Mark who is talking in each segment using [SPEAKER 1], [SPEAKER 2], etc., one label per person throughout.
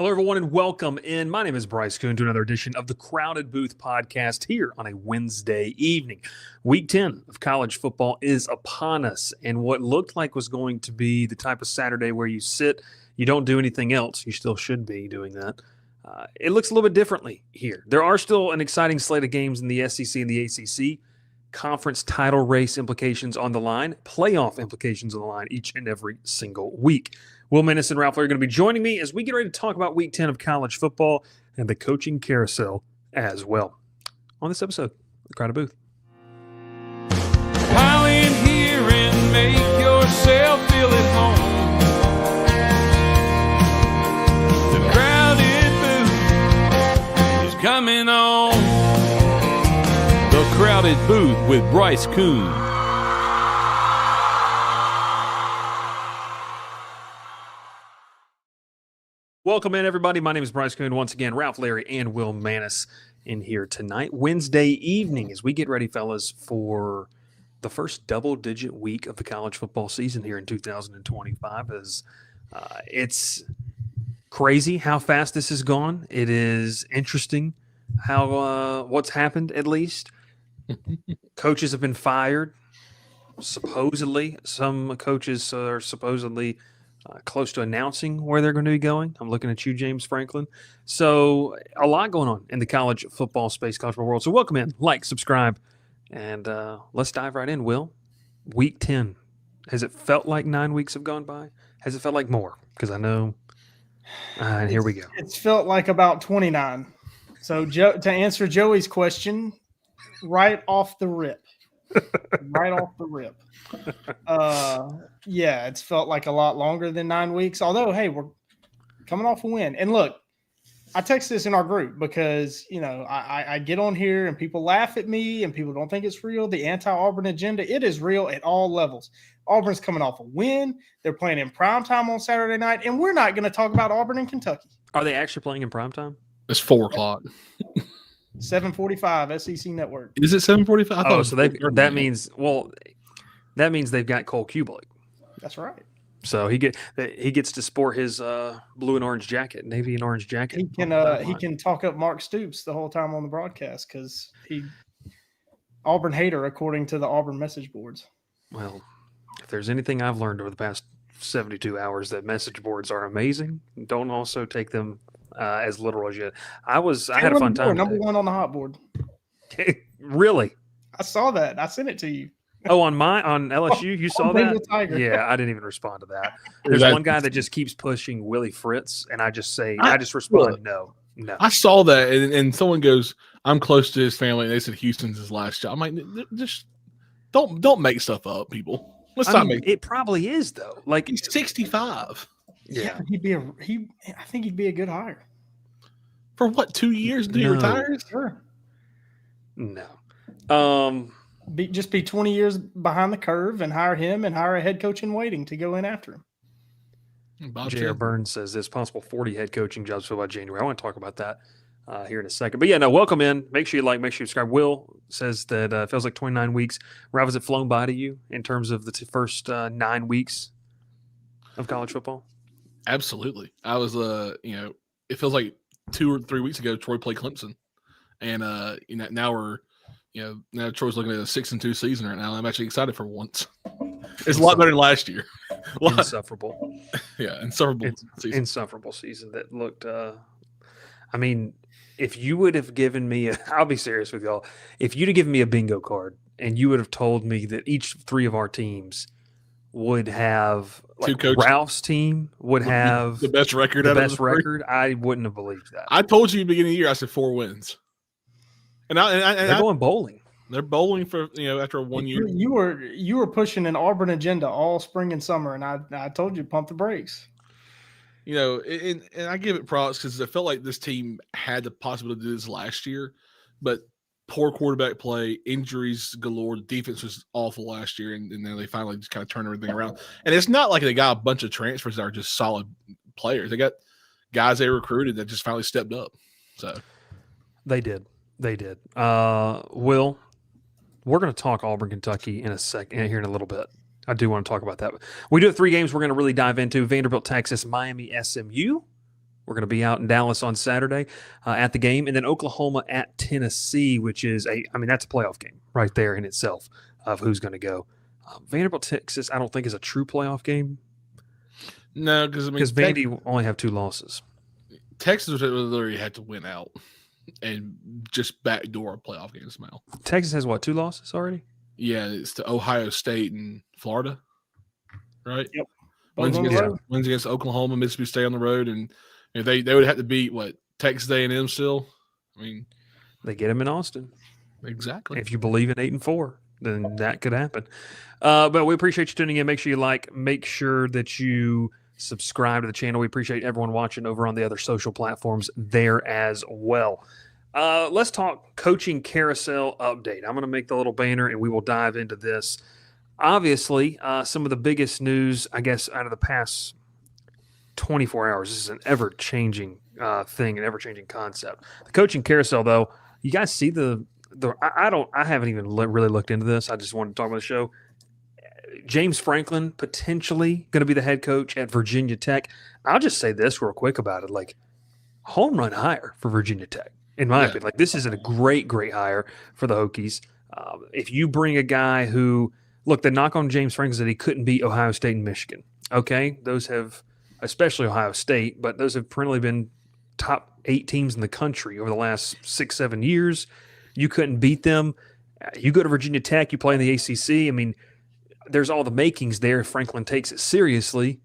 [SPEAKER 1] Hello, everyone, and welcome in. My name is Bryce Koon to another edition of the Crowded Booth podcast here on a Wednesday evening. Week 10 of college football is upon us, and what looked like was going to be the type of Saturday where you sit, you don't do anything else. You still should be doing that. It looks a little bit differently here. There are still an exciting slate of games in the SEC and the ACC. Conference title race implications on the line, playoff implications on the line each and every single week. Will Menace and Ralph Larry are going to be joining me as we get ready to talk about Week 10 of college football and the coaching carousel as well. On this episode of The Crowded Booth.
[SPEAKER 2] Pile in here and make yourself feel at home. The Crowded Booth is coming on. The Crowded Booth with Bryce Koon.
[SPEAKER 1] Welcome in, everybody. My name is Bryce Koon. Once again, Ralph Larry and Will Menace in here tonight. Wednesday evening as we get ready, fellas, for the first double-digit week of the college football season here in 2025. It's crazy how fast this has gone. It is interesting how what's happened, at least. Coaches have been fired, supposedly. Some coaches are supposedly close to announcing where they're going to be going. I'm looking at you, James Franklin. So a lot going on in the college football space, college football world. So welcome in, like, subscribe, and let's dive right in, Will. Week 10. Has it felt like 9 weeks have gone by? Has it felt like more? Because I know, and here we go.
[SPEAKER 3] It's felt like about 29. So to answer Joey's question, right off the rip. Yeah, it's felt like a lot longer than 9 weeks. Although, hey, we're coming off a win. And look, I text this in our group because, you know, I get on here and people laugh at me and people don't think it's real. The anti-Auburn agenda, it is real at all levels. Auburn's coming off a win. They're playing in primetime on Saturday night, and we're not going to talk about Auburn and Kentucky.
[SPEAKER 1] Are they actually playing in primetime?
[SPEAKER 4] It's 4 o'clock.
[SPEAKER 3] 7:45 SEC Network.
[SPEAKER 4] Is it 7:45?
[SPEAKER 1] Oh, so that means they've got Cole Kublik.
[SPEAKER 3] That's right.
[SPEAKER 1] So he gets to sport his blue and orange jacket, navy and orange jacket.
[SPEAKER 3] He can talk up Mark Stoops the whole time on the broadcast because he Auburn hater according to the Auburn message boards.
[SPEAKER 1] Well, if there's anything I've learned over the past 72 hours, that message boards are amazing. Don't also take them as literal as yet. I had a fun time.
[SPEAKER 3] Number one on the hot board.
[SPEAKER 1] Really?
[SPEAKER 3] I saw that. I sent it to you.
[SPEAKER 1] Oh, on LSU, you saw that?
[SPEAKER 3] Tiger.
[SPEAKER 1] Yeah, I didn't even respond to that. There's one guy that just keeps pushing Willie Fritz, and I just respond, no.
[SPEAKER 4] I saw that, and someone goes, "I'm close to his family," and they said Houston's his last job. I'm like, just don't make stuff up, people.
[SPEAKER 1] It probably is though. Like
[SPEAKER 4] he's 65.
[SPEAKER 3] Yeah, I think he'd be a good hire.
[SPEAKER 4] For what, 2 years until he retires?
[SPEAKER 3] Sure.
[SPEAKER 1] No.
[SPEAKER 3] Just be 20 years behind the curve and hire him and hire a head coach in waiting to go in after him.
[SPEAKER 1] J.R. Burns says there's possible 40 head coaching jobs filled by January. I want to talk about that here in a second. But yeah, no, welcome in. Make sure you like, make sure you subscribe. Will says that it feels like 29 weeks. Ralph, has it flown by to you in terms of the first 9 weeks of college football?
[SPEAKER 4] Absolutely. I was, it feels like 2 or 3 weeks ago, Troy played Clemson. And, now now Troy's looking at a 6-2 season right now. I'm actually excited for once. It's a lot better than last year.
[SPEAKER 1] Insufferable.
[SPEAKER 4] Yeah, insufferable season.
[SPEAKER 1] Insufferable season that looked if you would have given me I'll be serious with y'all. If you'd have given me a bingo card and you would have told me that each 3 of our teams would have Ralph's team would have
[SPEAKER 4] the best record.
[SPEAKER 1] I wouldn't have believed that.
[SPEAKER 4] I told you at the beginning of the year, I said 4 wins. And
[SPEAKER 1] they're going bowling.
[SPEAKER 4] They're bowling for after 1 year.
[SPEAKER 3] You were pushing an Auburn agenda all spring and summer, and I told you pump the brakes.
[SPEAKER 4] And I give it props because I felt like this team had the possibility to do this last year, but poor quarterback play, injuries galore. The defense was awful last year, and then they finally just kind of turned everything around. And it's not like they got a bunch of transfers that are just solid players. They got guys they recruited that just finally stepped up. So
[SPEAKER 1] they did. Will, we're going to talk Auburn, Kentucky in a second here in a little bit. I do want to talk about that. We do have 3 games we're going to really dive into: Vanderbilt-Texas, Miami-SMU, We're going to be out in Dallas on Saturday at the game, and then Oklahoma at Tennessee, which is that's a playoff game right there in itself of who's going to go. Vanderbilt-Texas, I don't think is a true playoff game.
[SPEAKER 4] No, because
[SPEAKER 1] Vandy will only have 2 losses.
[SPEAKER 4] Texas would literally have to win out and just backdoor a playoff game somehow.
[SPEAKER 1] Texas has what, 2 losses already?
[SPEAKER 4] Yeah, it's to Ohio State and Florida, right?
[SPEAKER 3] Yep.
[SPEAKER 4] Wins against Oklahoma, Mississippi State on the road, and they would have to beat Texas A&M still. I mean,
[SPEAKER 1] they get them in Austin.
[SPEAKER 4] Exactly.
[SPEAKER 1] If you believe in 8-4, then that could happen. But we appreciate you tuning in. Make sure you like. Make sure that you subscribe to the channel. We appreciate everyone watching over on the other social platforms there as well. Let's talk coaching carousel update. I'm going to make the little banner, and we will dive into this. Obviously, some of the biggest news, I guess, out of the past 24 hours. This is an ever-changing thing, an ever-changing concept. The coaching carousel, though, you guys see I haven't even really looked into this. I just wanted to talk about the show. James Franklin potentially going to be the head coach at Virginia Tech. I'll just say this real quick about it. Home run hire for Virginia Tech, in my opinion. This is a great, great hire for the Hokies. If you bring a guy who, look, the knock on James Franklin is that he couldn't beat Ohio State and Michigan. Okay, those have, especially Ohio State, but those have perennially been top 8 teams in the country over the last 6-7 years. You couldn't beat them. You go to Virginia Tech, you play in the ACC. I mean, there's all the makings there if Franklin takes it seriously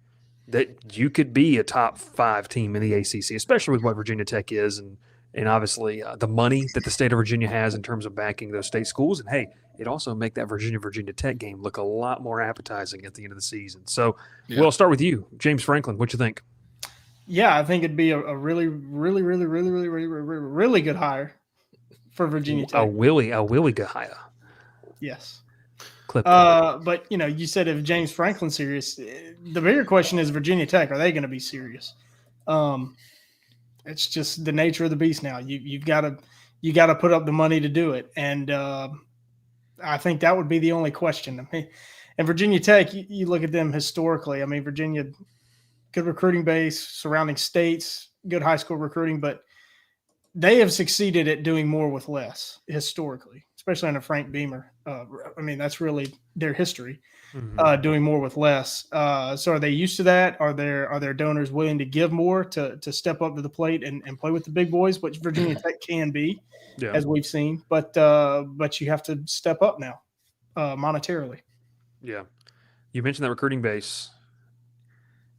[SPEAKER 1] that you could be a top 5 team in the ACC, especially with what Virginia Tech is and obviously the money that the state of Virginia has in terms of backing those state schools. And, hey, it also make that Virginia Tech game look a lot more appetizing at the end of the season. So we'll start with you, James Franklin. What you think?
[SPEAKER 3] Yeah, I think it'd be a really, really, really, really, really, really, really, really good hire for Virginia Tech.
[SPEAKER 1] A willy good hire.
[SPEAKER 3] Yes.
[SPEAKER 1] But
[SPEAKER 3] you said if James Franklin's serious, the bigger question is Virginia Tech. Are they going to be serious? It's just the nature of the beast now. You got to put up the money to do it, and I think that would be the only question. I mean, and Virginia Tech, you look at them historically. I mean, Virginia, good recruiting base, surrounding states, good high school recruiting, but they have succeeded at doing more with less historically, especially under Frank Beamer. That's really their history, doing more with less. So are they used to that? Are their donors willing to give more to step up to the plate and play with the big boys, which Virginia Tech can be, as we've seen. But you have to step up now monetarily.
[SPEAKER 1] Yeah. You mentioned that recruiting base.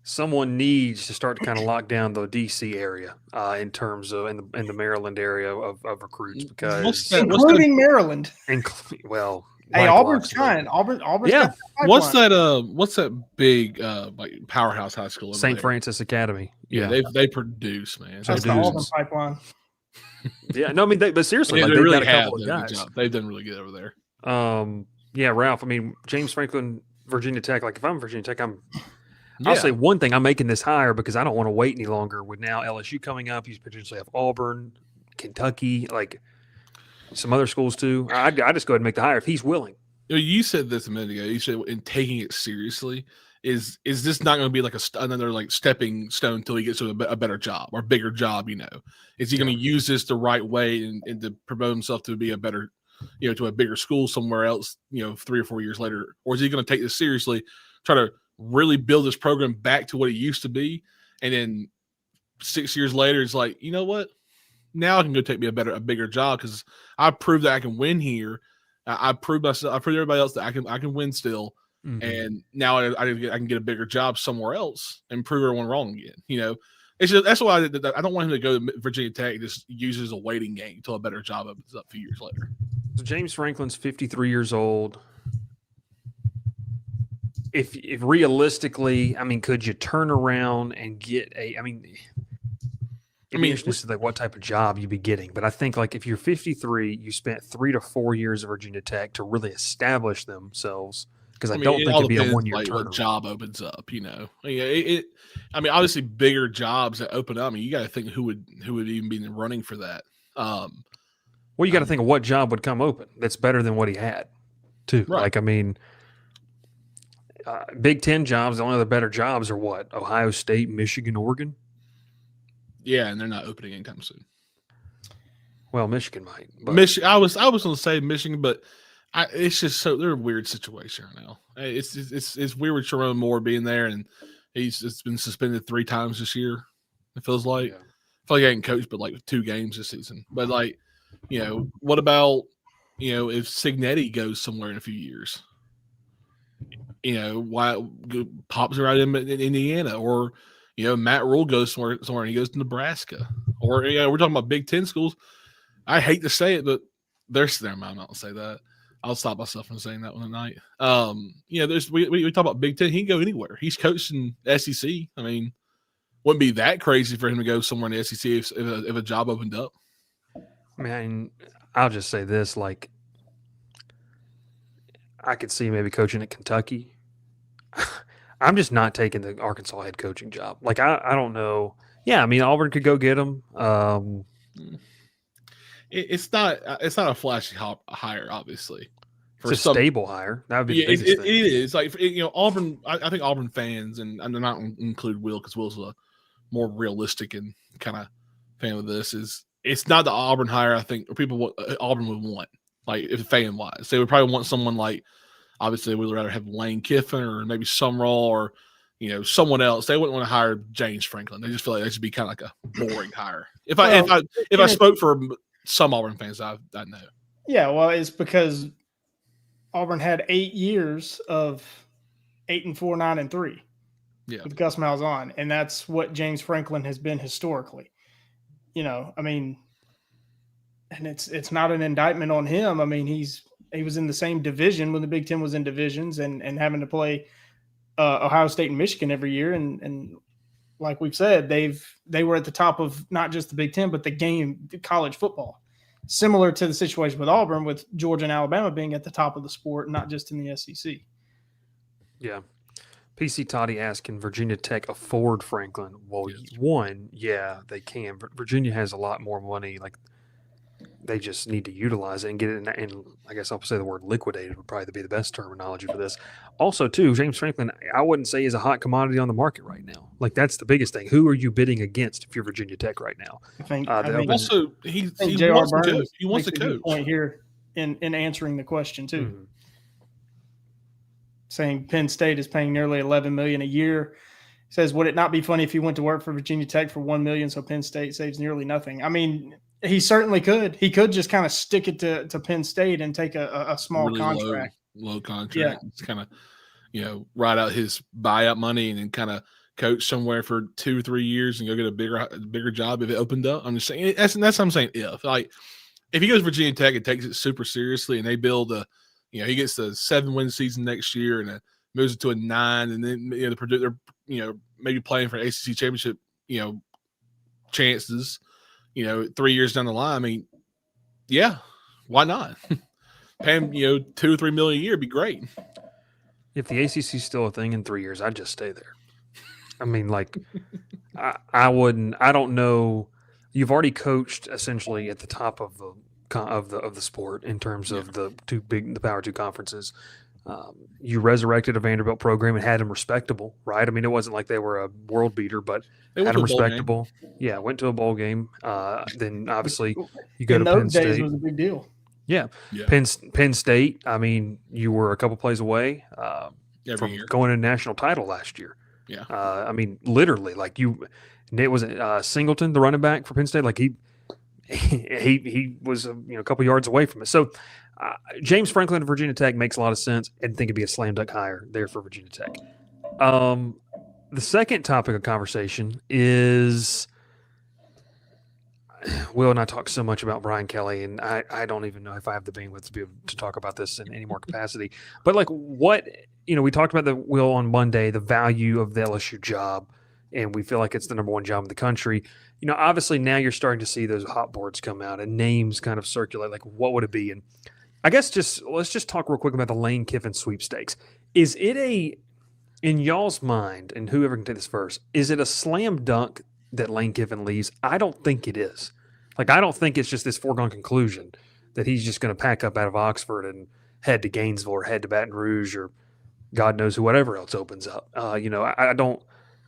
[SPEAKER 1] Someone needs to start to kind of lock down the DC area in terms of in the Maryland area of recruits, because
[SPEAKER 3] including Maryland.
[SPEAKER 1] Hey,
[SPEAKER 3] Auburn's trying. Auburn's
[SPEAKER 1] yeah.
[SPEAKER 4] What's that big powerhouse high school?
[SPEAKER 1] St. Francis Academy.
[SPEAKER 4] Yeah, they produce, man.
[SPEAKER 3] That's the Auburn pipeline.
[SPEAKER 1] Yeah, no, I mean, but seriously,
[SPEAKER 4] they
[SPEAKER 1] they've
[SPEAKER 4] really
[SPEAKER 1] got a couple of guys.
[SPEAKER 4] They've done really good over there.
[SPEAKER 1] Yeah, Ralph. I mean, James Franklin, Virginia Tech. If I'm Virginia Tech, I'll say one thing. I'm making this hire because I don't want to wait any longer. With now LSU coming up, you potentially have Auburn, Kentucky, some other schools too. I just go ahead and make the hire if he's willing.
[SPEAKER 4] You said this a minute ago. You said in taking it seriously, is this not going to be another stepping stone until he gets to a better job or bigger job? Is he going to use this the right way and to promote himself to be a better, to a bigger school somewhere else, 3 or 4 years later, or is he going to take this seriously, try to really build this program back to what it used to be, and then 6 years later it's like, you know what, now I can go take me a bigger job because I proved that I can win here. I proved myself. I proved everybody else that I can win still, and now I can get a bigger job somewhere else and prove everyone wrong again. It's just, that's why I don't want him to go to Virginia Tech. Just use it as a waiting game until a better job opens up a few years later.
[SPEAKER 1] So James Franklin's 53 years old. If realistically, could you turn around and get it's what type of job you'd be getting. But I think if you're 53, you spent 3 to 4 years at Virginia Tech to really establish themselves. Because I don't think it'd be a 1 year turnaround.
[SPEAKER 4] What job opens up, obviously bigger jobs that open up. You got to think who would even be in the running for that.
[SPEAKER 1] You got to think of what job would come open that's better than what he had, too.
[SPEAKER 4] Right.
[SPEAKER 1] Big Ten jobs, the only other better jobs are what? Ohio State, Michigan, Oregon.
[SPEAKER 4] Yeah, and they're not opening anytime soon.
[SPEAKER 1] Well, Michigan might. But
[SPEAKER 4] Michigan. I was going to say Michigan, but it's just so they're a weird situation right now. It's weird with Sharon Moore being there, and it's been suspended 3 times this year. It feels like.
[SPEAKER 1] Yeah.
[SPEAKER 4] I feel like I hadn't coached but like 2 games this season. But like, what about if Signetti goes somewhere in a few years? Why pops right in Indiana, or Matt Rule goes somewhere and he goes to Nebraska, or we're talking about Big Ten schools. I hate to say it, but there's there. I'm not gonna say that. I'll stop myself from saying that one tonight. We talk about Big Ten. He can go anywhere. He's coached in SEC. I mean, wouldn't be that crazy for him to go somewhere in the SEC if a job opened up.
[SPEAKER 1] I mean, I'll just say this: like, I could see maybe coaching at Kentucky. I'm just not taking the Arkansas head coaching job. Like, I don't know. Yeah, I mean, Auburn could go get him.
[SPEAKER 4] It's not a flashy hire, obviously.
[SPEAKER 1] It's a stable hire. That would be the biggest thing.
[SPEAKER 4] It is. Like, Auburn, I think Auburn fans, and I'm not going to include Will because Will's a more realistic and kind of fan of this, it's not the Auburn hire I think people Auburn would want, like, if fan-wise. They would probably want someone like, obviously, we'd rather have Lane Kiffin or maybe Sumrall or, someone else. They wouldn't want to hire James Franklin. They just feel like that should be kind of like a boring hire. If I spoke for some Auburn fans, I know.
[SPEAKER 3] Yeah, well, it's because Auburn had 8 years of 8-4, 9-3.
[SPEAKER 4] Yeah,
[SPEAKER 3] with Gus Malzahn, and that's what James Franklin has been historically. I mean, and it's not an indictment on him. I mean, he was in the same division when the Big Ten was in divisions, and having to play Ohio State and Michigan every year, and like we've said, they were at the top of not just the Big Ten, but the college football. Similar to the situation with Auburn, with Georgia and Alabama being at the top of the sport, not just in the SEC.
[SPEAKER 1] Yeah. PC Toddy asked, can Virginia Tech afford Franklin? Well, one, yeah, they can. But Virginia has a lot more money. Like, they just need to utilize it and get it in. And I guess I'll say the word liquidated would probably be the best terminology for this. Also, too, James Franklin, I wouldn't say is a hot commodity on the market right now. Like, that's the biggest thing. Who are you bidding against if you're Virginia Tech right now?
[SPEAKER 3] I think
[SPEAKER 4] also he
[SPEAKER 3] wants to coach.
[SPEAKER 4] He wants to coach.
[SPEAKER 3] Point here in answering the question too. Mm-hmm. Saying Penn State is paying nearly $11 million a year. He says, would it not be funny if he went to work for Virginia Tech for $1 million so Penn State saves nearly nothing? I mean, he certainly could. He could just kind of stick it to Penn State and take a small really contract.
[SPEAKER 4] Low contract. Yeah. It's kind of, ride out his buyout money and then kind of coach somewhere for 2 or 3 years and go get a bigger job if it opened up. I'm just saying that's what I'm saying. If he goes to Virginia Tech and takes it super seriously and they build he gets the 7-win season next year and it moves it to a 9, and then they're maybe playing for ACC championship chances 3 years down the line. I mean, yeah, why not? Pay him $2 or $3 million a year would be great.
[SPEAKER 1] If the ACC is still a thing in 3 years, I'd just stay there. I mean, like, I wouldn't. I don't know. You've already coached essentially at the top of the sport in terms of the Power 2 conferences. You resurrected a Vanderbilt program and had them respectable, right? I mean, it wasn't like they were a world beater, but had them respectable. Yeah, went to a bowl game. Then obviously you go to Penn State.
[SPEAKER 3] Days was a big deal.
[SPEAKER 1] Yeah. Penn State. I mean, you were a couple plays away from going to a national title last year.
[SPEAKER 4] Yeah.
[SPEAKER 1] I mean, literally, like it was Singleton, the running back for Penn State. Like he was a couple yards away from it. So James Franklin of Virginia Tech makes a lot of sense. I think it'd be a slam dunk hire there for Virginia Tech. The second topic of conversation is Will and I talk so much about Brian Kelly, and I don't even know if I have the bandwidth to be able to talk about this in any more capacity. But like what we talked about Will on Monday, the value of the LSU job, and we feel like it's the number one job in the country. Obviously now you're starting to see those hot boards come out and names kind of circulate. Like, what would it be? And I guess let's just talk real quick about the Lane Kiffin sweepstakes. Is it in y'all's mind, and whoever can take this first, is it a slam dunk that Lane Kiffin leaves? I don't think it is. Like, I don't think it's just this foregone conclusion that he's just going to pack up out of Oxford and head to Gainesville or head to Baton Rouge or God knows whatever else opens up. I don't.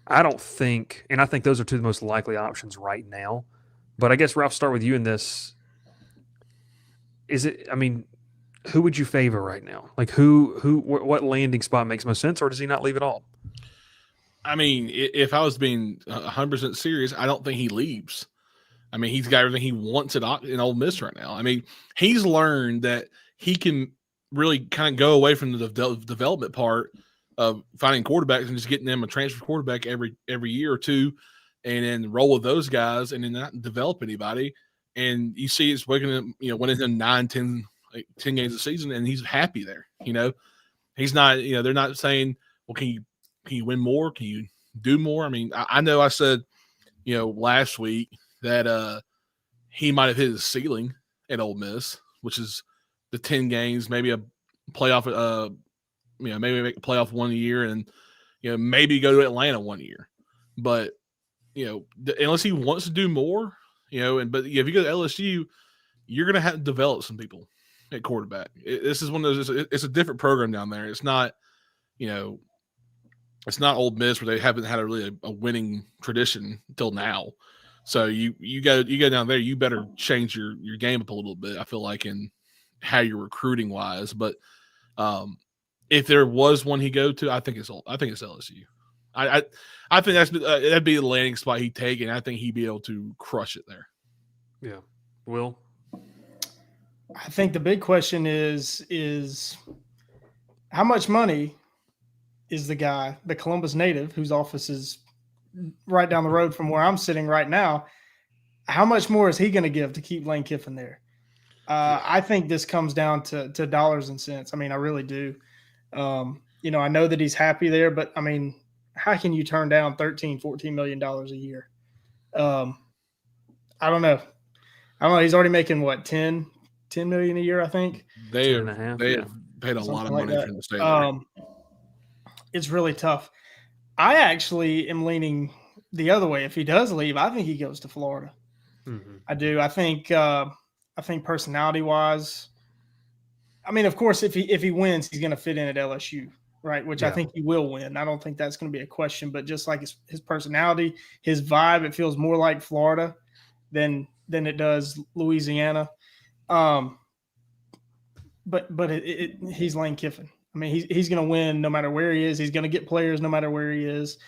[SPEAKER 1] I don't think, and I think those are two of the most likely options right now. But I guess Ralph, start with you in this. Is it? I mean, who would you favor right now? Like what landing spot makes most sense, or does he not leave at all?
[SPEAKER 4] I mean, if I was being 100% serious, I don't think he leaves. I mean, he's got everything he wants in Ole Miss right now. I mean, he's learned that he can really kind of go away from the development part of finding quarterbacks and just getting them a transfer quarterback every year or two, and then roll with those guys and then not develop anybody. And you see it's winning him 9, 10 games a season, and he's happy there. He's not. They're not saying, well, can you win more? Can you do more? I mean, I know I said, last week that he might have hit his ceiling at Ole Miss, which is the 10 games, maybe a playoff, maybe make a playoff 1 year and, maybe go to Atlanta 1 year. But, unless he wants to do more, but if you go to LSU, you're going to have to develop some people at quarterback. This is one of those, it's a different program down there. It's not, it's not Ole Miss where they haven't had a winning tradition until now. So you go down there, you better change your game up a little bit. I feel like in how you're recruiting wise, but if there was one he go to, I think it's LSU. I think that'd be the landing spot he'd take, and I think he'd be able to crush it there.
[SPEAKER 1] Yeah, Will.
[SPEAKER 3] I think the big question is how much money is the Columbus native whose office is right down the road from where I'm sitting right now. How much more is he going to give to keep Lane Kiffin there? I think this comes down to dollars and cents. I mean, I really do. I know that he's happy there, but I mean, how can you turn down $13-14 million a year? I don't know. He's already making what, 10 million a year, I think.
[SPEAKER 4] They have paid a lot of money for him to stay there.
[SPEAKER 3] It's really tough. I actually am leaning the other way. If he does leave, I think he goes to Florida.
[SPEAKER 1] Mm-hmm.
[SPEAKER 3] I do. I think personality-wise, I mean, of course, if he wins, he's going to fit in at LSU, right? Which I think he will win. I don't think that's going to be a question. But just like his personality, his vibe, it feels more like Florida than it does Louisiana. But he's Lane Kiffin. I mean, he's going to win no matter where he is. He's going to get players no matter where he is.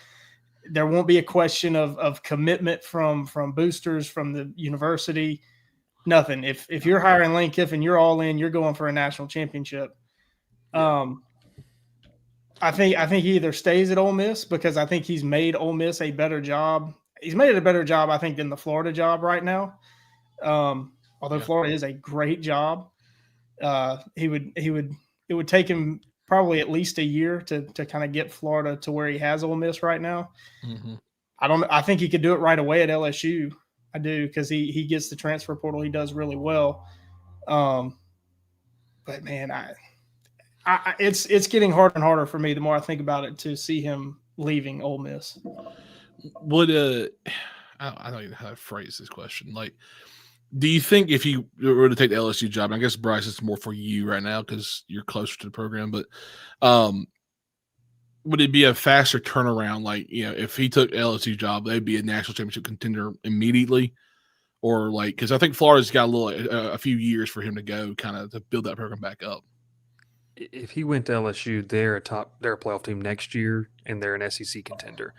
[SPEAKER 3] There won't be a question of commitment from boosters, from the university. Nothing. If you're hiring Lane Kiffin, you're all in. You're going for a national championship. I think he either stays at Ole Miss because I think he's made Ole Miss a better job. He's made it a better job, I think, than the Florida job right now. Although Florida is a great job, it would take him probably at least a year to kind of get Florida to where he has Ole Miss right now.
[SPEAKER 4] Mm-hmm.
[SPEAKER 3] I think he could do it right away at LSU. I do, because he gets the transfer portal. He does really well. But man, it's getting harder and harder for me the more I think about it to see him leaving Ole Miss.
[SPEAKER 4] Would I don't even know how to phrase this question. Like, do you think if he were to take the LSU job, and I guess Bryce, it's more for you right now because you're closer to the program, but would it be a faster turnaround? Like, if he took LSU job, they'd be a national championship contender immediately, or like, because I think Florida's got a few years for him to go, kind of to build that program back up.
[SPEAKER 1] If he went to LSU, they're a playoff team next year, and they're an SEC contender.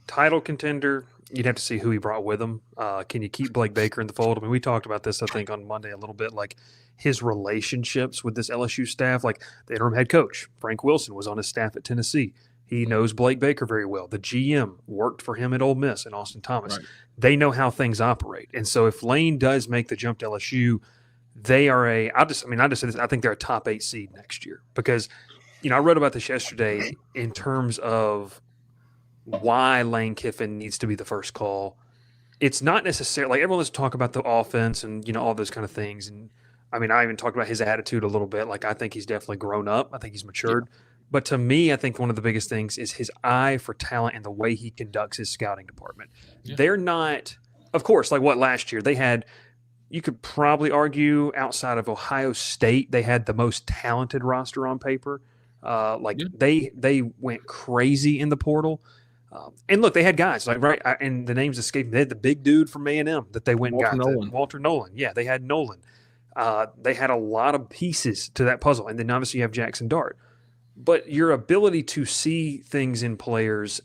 [SPEAKER 1] Title contender, you'd have to see who he brought with him. Can you keep Blake Baker in the fold? I mean, we talked about this, I think, on Monday a little bit, like his relationships with this LSU staff. Like the interim head coach, Frank Wilson, was on his staff at Tennessee. He knows Blake Baker very well. The GM worked for him at Ole Miss and Austin Thomas.
[SPEAKER 4] Right.
[SPEAKER 1] They know how things operate. And so if Lane does make the jump to LSU, they are I just said this, I think they're a top 8 seed next year because, I wrote about this yesterday in terms of why Lane Kiffin needs to be the first call. It's not necessarily like everyone wants to talk about the offense and, all those kind of things. And I mean, I even talked about his attitude a little bit. Like, I think he's definitely grown up. I think he's matured. Yeah. But to me, I think one of the biggest things is his eye for talent and the way he conducts his scouting department. Yeah. They're not, of course, like what last year they had, you could probably argue outside of Ohio State, they had the most talented roster on paper. They went crazy in the portal. And look, they had guys and the names escaped me. They had the big dude from A&M that they went and got, Walter Nolan. Yeah, they had Nolan. They had a lot of pieces to that puzzle, and then obviously you have Jackson Dart. But your ability to see things in players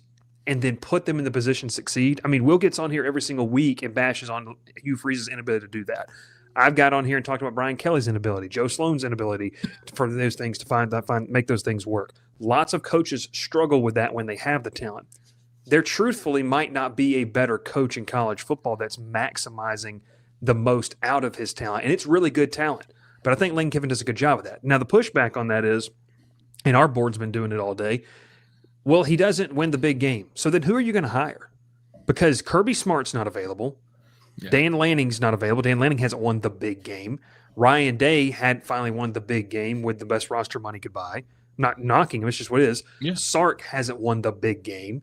[SPEAKER 1] and then put them in the position to succeed. I mean, Will gets on here every single week and bashes on Hugh Freeze's inability to do that. I've got on here and talked about Brian Kelly's inability, Joe Sloan's inability for those things to make those things work. Lots of coaches struggle with that when they have the talent. There truthfully might not be a better coach in college football that's maximizing the most out of his talent, and it's really good talent. But I think Lane Kiffin does a good job of that. Now, the pushback on that is, and our board's been doing it all day, well, he doesn't win the big game. So then who are you going to hire? Because Kirby Smart's not available. Yeah. Dan Lanning's not available. Dan Lanning hasn't won the big game. Ryan Day had finally won the big game with the best roster money could buy. I'm not knocking him. It's just what it is. Yeah. Sark hasn't won the big game.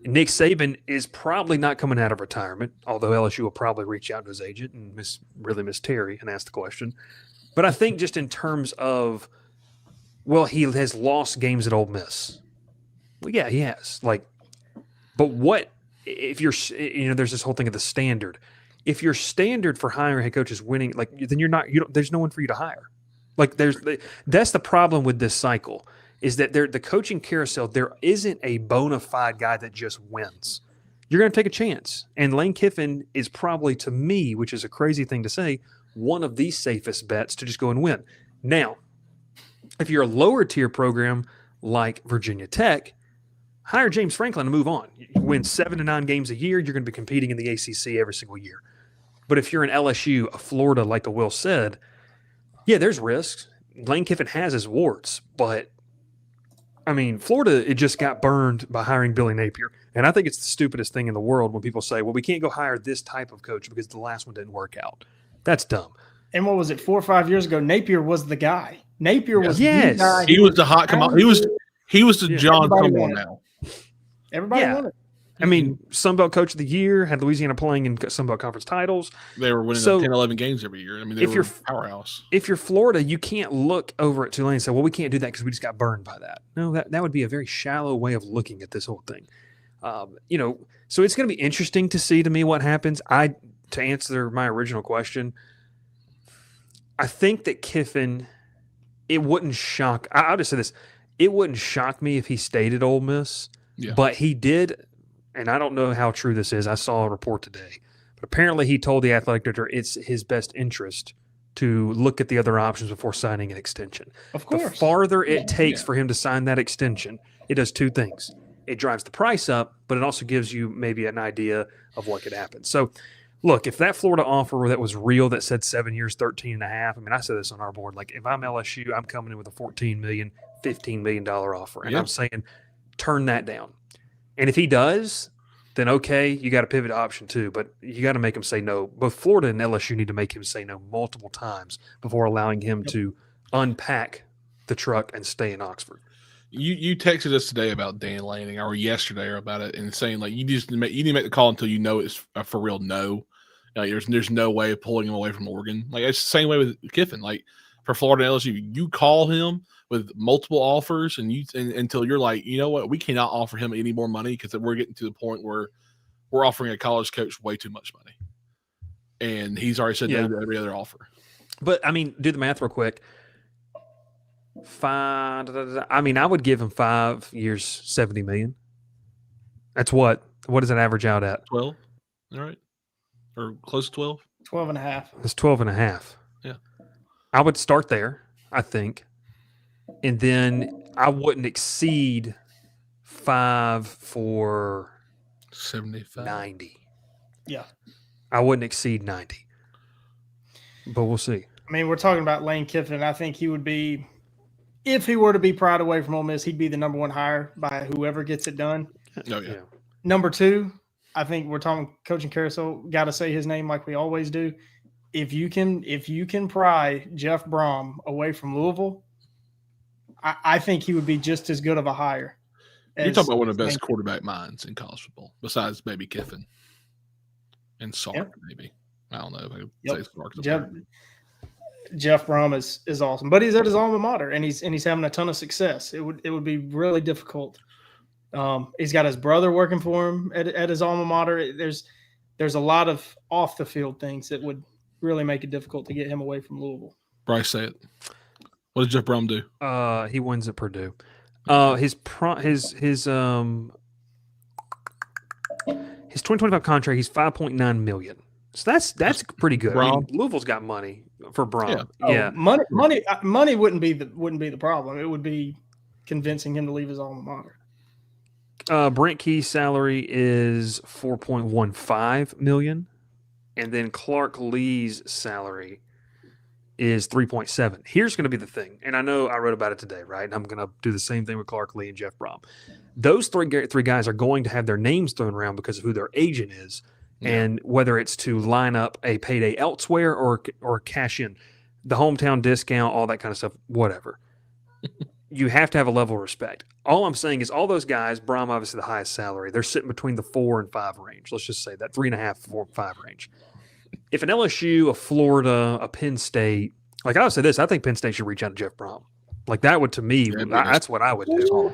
[SPEAKER 1] Nick Saban is probably not coming out of retirement, although LSU will probably reach out to his agent and really miss Terry and ask the question. But I think just in terms of, well, he has lost games at Ole Miss. Well, yeah, he has. But what if you're, there's this whole thing of the standard. If your standard for hiring a head coach is winning, then there's no one for you to hire. That's the problem with this cycle. Is that the coaching carousel, there isn't a bona fide guy that just wins. You're going to take a chance. And Lane Kiffin is probably, to me, which is a crazy thing to say, one of the safest bets to just go and win. Now, if you're a lower tier program like Virginia Tech, hire James Franklin and move on. You win 7 to 9 games a year, you're going to be competing in the ACC every single year. But if you're an LSU, a Florida, like the Will said, yeah, there's risks. Lane Kiffin has his warts, but I mean, Florida, it just got burned by hiring Billy Napier. And I think it's the stupidest thing in the world when people say, well, we can't go hire this type of coach because the last one didn't work out. That's dumb.
[SPEAKER 3] And what was it, 4 or 5 years ago? Napier was the guy. Napier was the guy.
[SPEAKER 4] He was the hot come on. He was the John come on now.
[SPEAKER 3] Everybody wanted.
[SPEAKER 1] I mean, Sunbelt Coach of the Year, had Louisiana playing in Sunbelt Conference titles.
[SPEAKER 4] They were winning 10, 11 games every year. I mean, they were a powerhouse.
[SPEAKER 1] If you're Florida, you can't look over at Tulane and say, well, we can't do that because we just got burned by that. No, that would be a very shallow way of looking at this whole thing. So it's going to be interesting to see to me what happens. To answer my original question, I think that Kiffin, it wouldn't shock. I'll just say this. It wouldn't shock me if he stayed at Ole Miss, but he did. And I don't know how true this is. I saw a report today. But apparently he told the athletic director it's his best interest to look at the other options before signing an extension.
[SPEAKER 3] Of course.
[SPEAKER 1] The farther it takes for him to sign that extension, it does 2 things. It drives the price up, but it also gives you maybe an idea of what could happen. So, look, if that Florida offer that was real that said 7 years, 13.5, I mean, I said this on our board. If I'm LSU, I'm coming in with a $14 million, $15 million offer. And I'm saying turn that down. And if he does, then okay, you got to pivot to option 2, but you got to make him say no. Both Florida and LSU need to make him say no multiple times before allowing him to unpack the truck and stay in Oxford.
[SPEAKER 4] You texted us today about Dan Lanning, or yesterday, or about it, and saying you need to make the call until you know it's a for real no. There's no way of pulling him away from Oregon. It's the same way with Kiffin. For Florida and LSU, you call him with multiple offers, and until you're like, you know what, we cannot offer him any more money because we're getting to the point where we're offering a college coach way too much money, and he's already said no to every other offer.
[SPEAKER 1] But I mean, do the math real quick. 5. I mean, I would give him 5 years, $70 million. That's what does that average out at?
[SPEAKER 4] 12. All right, or close to 12.
[SPEAKER 3] 12.5.
[SPEAKER 1] It's 12.5.
[SPEAKER 4] Yeah,
[SPEAKER 1] I would start there, I think. And then I wouldn't exceed 5 for
[SPEAKER 4] 75,
[SPEAKER 1] 90.
[SPEAKER 3] Yeah,
[SPEAKER 1] I wouldn't exceed 90, but we'll see.
[SPEAKER 3] I mean, we're talking about Lane Kiffin. I think he would be, if he were to be pried away from Ole Miss, he'd be the number 1 hire by whoever gets it done.
[SPEAKER 4] Oh yeah.
[SPEAKER 3] Number 2, I think we're talking coaching carousel. Got to say his name like we always do. If you can pry Jeff Brom away from Louisville, I think he would be just as good of a hire.
[SPEAKER 4] You're talking about one of the best quarterback minds in college football, besides maybe Kiffin and Sark, maybe. I don't know. If I say Sark's
[SPEAKER 3] Jeff Brom is awesome, but he's at his alma mater and he's having a ton of success. It would be really difficult He's got his brother working for him at his alma mater. There's a lot of off the field things that would really make it difficult to get him away from Louisville.
[SPEAKER 4] Bryce, say it. What does Jeff Brom do?
[SPEAKER 1] He wins at Purdue. His 2025 contract, he's $5.9 million. So that's pretty good. I mean, Louisville's got money for Brom. Yeah.
[SPEAKER 3] Money wouldn't be the problem. It would be convincing him to leave his alma mater.
[SPEAKER 1] Brent Key's salary is $4.15 million, and then Clark Lee's salary is $3.7. Here's going to be the thing, and I know I wrote about it today, right? And I'm going to do the same thing with Clark Lee and Jeff Brom. Those three guys are going to have their names thrown around because of who their agent is, and whether it's to line up a payday elsewhere or cash in the hometown discount, all that kind of stuff, whatever. You have to have a level of respect. All I'm saying is all those guys, Brom obviously the highest salary, they're sitting between the 4 and 5 range. Let's just say that 3.5, 4, 5 range. If an LSU, a Florida, a Penn State, like I would say this, I think Penn State should reach out to Jeff Brom. Like that would, to me, that's what I would do.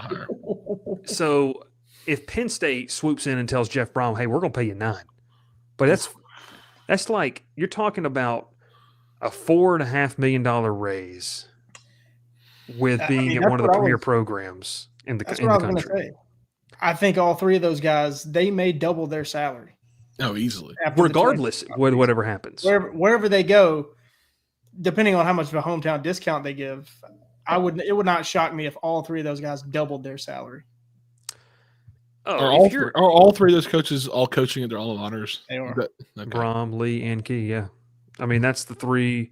[SPEAKER 1] So if Penn State swoops in and tells Jeff Brom, hey, we're going to pay you $9. But that's like, you're talking about a $4.5 million raise with being at one of the premier programs in the country.
[SPEAKER 3] I think all three of those guys, they may double their salary.
[SPEAKER 4] Oh, easily.
[SPEAKER 1] Regardless of whatever happens.
[SPEAKER 3] Wherever they go, depending on how much of a hometown discount they give, it would not shock me if all three of those guys doubled their salary.
[SPEAKER 4] Are all three of those coaches all coaching at their alma maters?
[SPEAKER 3] They are.
[SPEAKER 4] Okay.
[SPEAKER 1] Brom, Lee, and Key, yeah. I mean, that's the three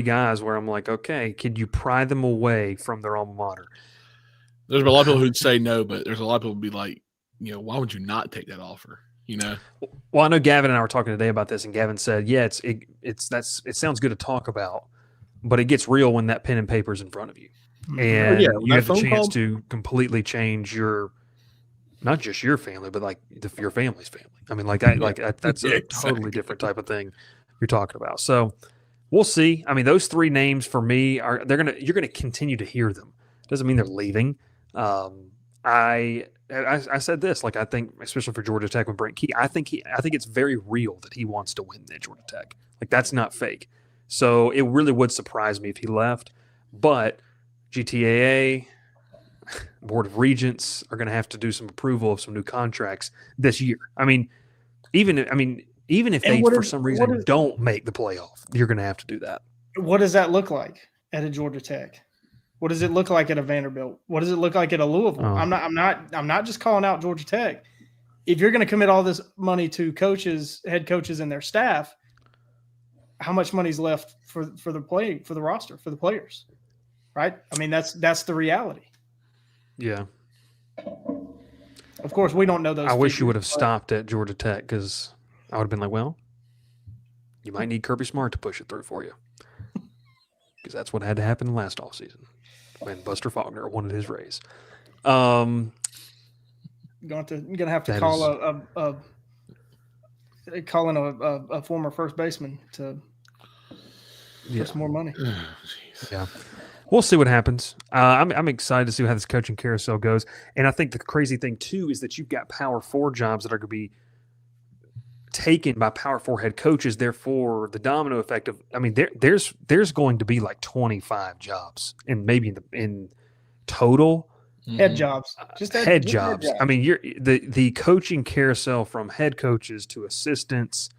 [SPEAKER 1] guys where I'm like, okay, could you pry them away from their alma mater?
[SPEAKER 4] There's a lot of people who'd say no, but there's a lot of people who'd be like, why would you not take that offer?
[SPEAKER 1] Well, I know Gavin and I were talking today about this, and Gavin said, yeah, it sounds good to talk about, but it gets real when that pen and paper's in front of you. And you have the chance to completely change not just your family, but like your family's family. I mean, that's a totally different type of thing you're talking about. So we'll see. I mean, those three names for me you're gonna continue to hear them. Doesn't mean they're leaving. I said this, like I think, especially for Georgia Tech with Brent Key, I think it's very real that he wants to win at Georgia Tech. Like that's not fake. So it really would surprise me if he left. But GTAA, Board of Regents are going to have to do some approval of some new contracts this year. Even if they for some reason don't make the playoff, you're going to have to do that.
[SPEAKER 3] What does that look like at a Georgia Tech? What does it look like at a Vanderbilt? What does it look like at a Louisville?
[SPEAKER 1] Oh.
[SPEAKER 3] I'm not just calling out Georgia Tech. If you're going to commit all this money to coaches, head coaches, and their staff, how much money's left for the roster, for the players, right? I mean, that's the reality.
[SPEAKER 1] Yeah.
[SPEAKER 3] Of course, we don't know those.
[SPEAKER 1] I wish you would have stopped at Georgia Tech because I would have been like, well, you might need Kirby Smart to push it through for you. Because that's what had to happen last offseason when Buster Faulkner wanted his raise.
[SPEAKER 3] You're gonna have to call in a former first baseman for some more money.
[SPEAKER 1] Yeah, we'll see what happens. I'm excited to see how this coaching carousel goes, and I think the crazy thing too is that you've got Power 4 jobs that are going to be taken by Power 4 head coaches. Therefore, the domino effect of there's going to be like 25 jobs, and maybe in total.
[SPEAKER 3] Head jobs,
[SPEAKER 1] head jobs. I mean, the coaching carousel from head coaches to assistants.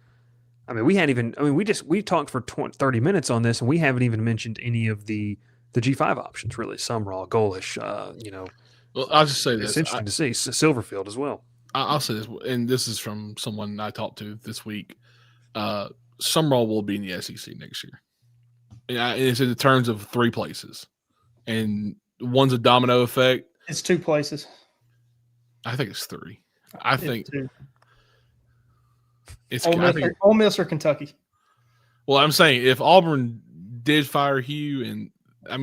[SPEAKER 1] I mean, we talked for 30 minutes on this, and we haven't even mentioned any of the G5 options really. Sumrall, Golish,
[SPEAKER 4] Well, I'll just say this:
[SPEAKER 1] it's interesting to see Silverfield as well.
[SPEAKER 4] I'll say this, and this is from someone I talked to this week. Sumrall will be in the SEC next year. And it's in the terms of 3 places, and one's a domino effect.
[SPEAKER 3] It's 2 places.
[SPEAKER 4] I think it's 3. I think it's
[SPEAKER 3] Ole Miss or Kentucky.
[SPEAKER 4] Well, I'm saying if Auburn did fire Hugh, and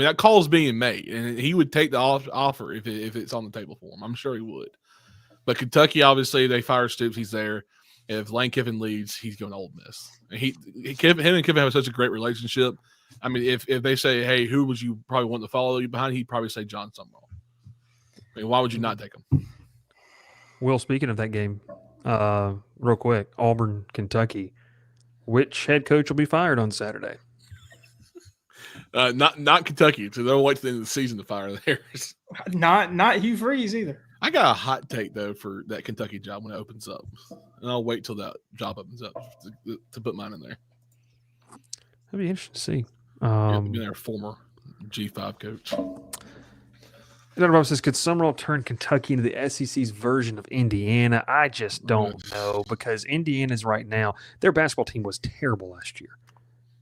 [SPEAKER 4] that call is being made, and he would take the offer if it's on the table for him. I'm sure he would. But Kentucky, obviously, they fire Stoops. He's there. If Lane Kiffin leads, he's going to Ole Miss. And him and Kiffin have such a great relationship. I mean, if they say, hey, who would you probably want to follow you behind? He'd probably say John Sumrall. I mean, why would you not take them?
[SPEAKER 1] Will, speaking of that game, real quick, Auburn, Kentucky, which head coach will be fired on Saturday?
[SPEAKER 4] Not Kentucky. So they'll wait to the end of the season to fire theirs.
[SPEAKER 3] Not Hugh Freeze either.
[SPEAKER 4] I got a hot take though for that Kentucky job when it opens up, and I'll wait till that job opens up to put mine in there.
[SPEAKER 1] That'd be interesting to see.
[SPEAKER 4] Being their former G5 coach.
[SPEAKER 1] Bob says, could Summerall turn Kentucky into the SEC's version of Indiana? I just don't know, because Indiana's right now, their basketball team was terrible last year.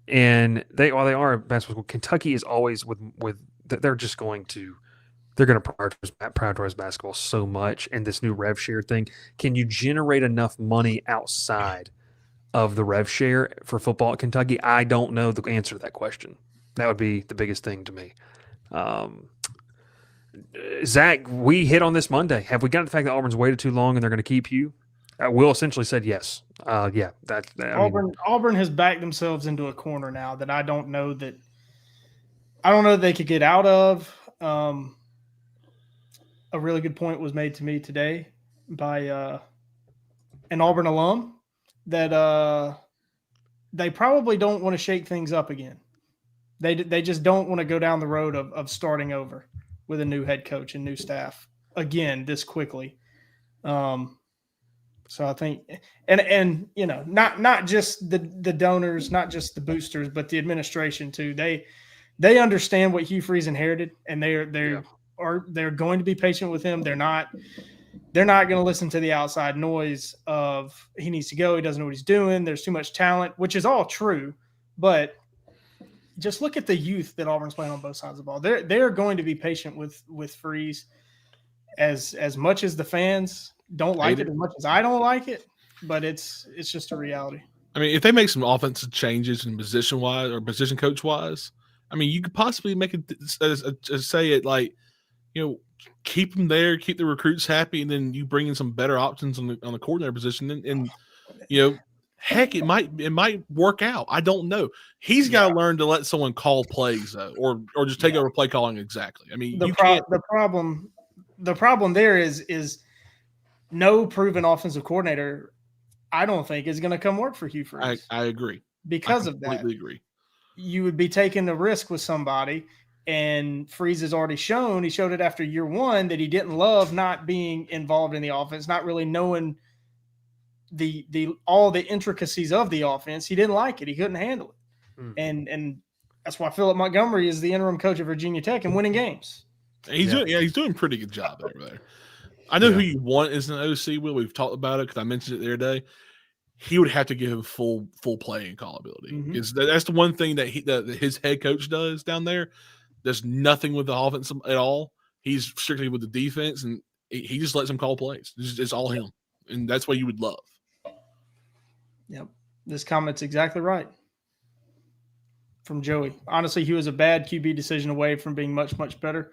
[SPEAKER 1] And while they are a basketball school, Kentucky is always they're going to prioritize basketball so much. And this new rev share thing, can you generate enough money outside of the rev share for football at Kentucky? I don't know the answer to that question. That would be the biggest thing to me. Zach, we hit on this Monday. Have we got the fact that Auburn's waited too long and they're going to keep you? Will essentially said yes.
[SPEAKER 3] Auburn has backed themselves into a corner now that I don't know that they could get out of. A really good point was made to me today by an Auburn alum that they probably don't want to shake things up again. They just don't want to go down the road of starting over with a new head coach and new staff again this quickly. So I think, and not just the donors, not just the boosters, but the administration too. They understand what Hugh Freeze inherited, and they're going to be patient with him. They're not going to listen to the outside noise of he needs to go, he doesn't know what he's doing, there's too much talent, which is all true, but just look at the youth that Auburn's playing on both sides of the ball. They're going to be patient with Freeze as much as the fans don't like it, as much as I don't like it, but it's just a reality.
[SPEAKER 4] I mean, if they make some offensive changes in position wise or position coach wise, I mean, you could possibly make it say it like, keep them there, keep the recruits happy, and then you bring in some better options on the coordinator position, and heck, it might work out. I don't know. He's got to learn to let someone call plays though, or just take over play calling exactly. I mean,
[SPEAKER 3] the problem there is no proven offensive coordinator, I don't think, is going to come work for Hugh Freeze.
[SPEAKER 4] I agree.
[SPEAKER 3] Because of that. I completely agree. You would be taking the risk with somebody, and Freeze has already he showed it after year one that he didn't love not being involved in the offense, not really knowing all the intricacies of the offense. He didn't like it. He couldn't handle it. And that's why Philip Montgomery is the interim coach of Virginia Tech and winning games.
[SPEAKER 4] He's doing a pretty good job over there. I know who you want as an OC, Will. We've talked about it because I mentioned it the other day. He would have to give him full play and call ability. Because that's the one thing that his head coach does down there. There's nothing with the offense at all. He's strictly with the defense, and he just lets him call plays. It's all him. And that's what you would love.
[SPEAKER 3] Yep. This comment's exactly right. From Joey. Honestly, he was a bad QB decision away from being much, much better.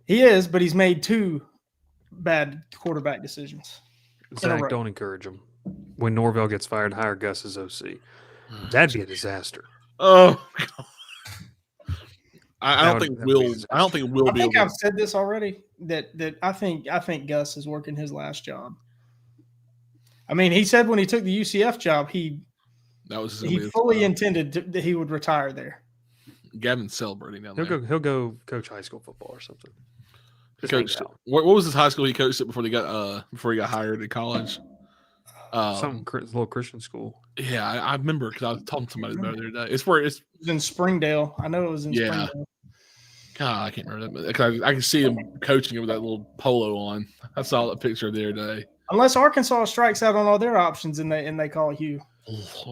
[SPEAKER 3] He is, but he's made two bad quarterback decisions.
[SPEAKER 1] Zach, don't encourage him. When Norvell gets fired, hire Gus as OC. That'd be a disaster.
[SPEAKER 4] Oh, God. I don't think Will. I don't think Will. I think
[SPEAKER 3] I've said this already. That I think Gus is working his last job. I mean, he said when he took the UCF job, he fully intended that he would retire there.
[SPEAKER 4] Gavin's celebrating down there.
[SPEAKER 1] He'll go coach high school football or something.
[SPEAKER 4] What was his high school he coached at before he got hired at college?
[SPEAKER 1] Some little Christian school.
[SPEAKER 4] Yeah, I remember because I was talking to somebody about it the other day. It's
[SPEAKER 3] in Springdale. I know it was in Springdale.
[SPEAKER 4] God, I can't remember that. I can see him coaching it with that little polo on. I saw that picture the other day.
[SPEAKER 3] Unless Arkansas strikes out on all their options and they call Hugh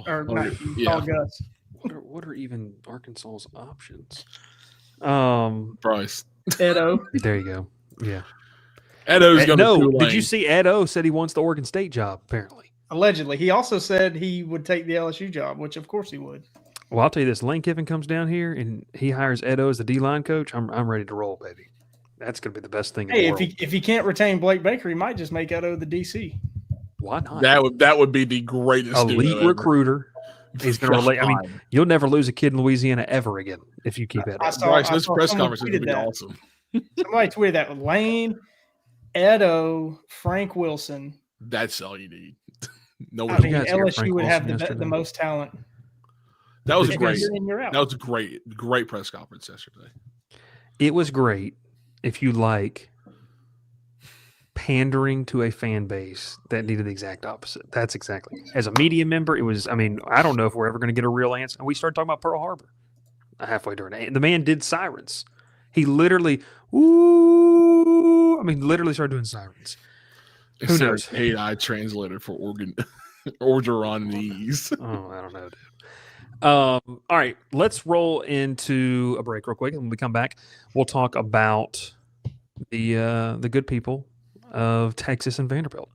[SPEAKER 3] or not Hugh, call Gus.
[SPEAKER 1] What are even Arkansas's options?
[SPEAKER 4] Bryce.
[SPEAKER 3] Edo.
[SPEAKER 1] There you go. Yeah.
[SPEAKER 4] Edo's going to
[SPEAKER 1] did you see Edo said he wants the Oregon State job, apparently?
[SPEAKER 3] Allegedly. He also said he would take the LSU job, which of course he would.
[SPEAKER 1] Well, I'll tell you this. Lane Kiffin comes down here and he hires Edo as the D-line coach. I'm ready to roll, baby. That's going to be the best thing in the world.
[SPEAKER 3] If he can't retain Blake Baker, he might just make Edo the DC.
[SPEAKER 1] Why not?
[SPEAKER 4] That would be the greatest
[SPEAKER 1] elite recruiter. He's going to relate. I mean, you'll never lose a kid in Louisiana ever again if you keep Edo.
[SPEAKER 4] Bryce, this press conference is going to be awesome.
[SPEAKER 3] Somebody tweeted that with Lane, Edo, Frank Wilson.
[SPEAKER 4] That's all you need. No
[SPEAKER 3] I
[SPEAKER 4] one.
[SPEAKER 3] mean,
[SPEAKER 1] guys hear
[SPEAKER 3] LSU
[SPEAKER 1] Frank
[SPEAKER 3] would have
[SPEAKER 1] Wilson
[SPEAKER 3] the most talent.
[SPEAKER 4] That was
[SPEAKER 1] Did you
[SPEAKER 4] great.
[SPEAKER 1] guys-
[SPEAKER 3] You're in, you're out.
[SPEAKER 4] That was a great press conference yesterday.
[SPEAKER 1] It was great if you like pandering to a fan base that needed the exact opposite. That's exactly. As a media member, it was, I mean, I don't know if we're ever going to get a real answer. And we started talking about Pearl Harbor halfway during it. The man did sirens. He literally, literally started doing sirens. Who knows?
[SPEAKER 4] Hey, I translated for Orgeronese.
[SPEAKER 1] Oh, I don't know, dude. All right, let's roll into a break real quick, and when we come back, we'll talk about the good people of Texas and Vanderbilt.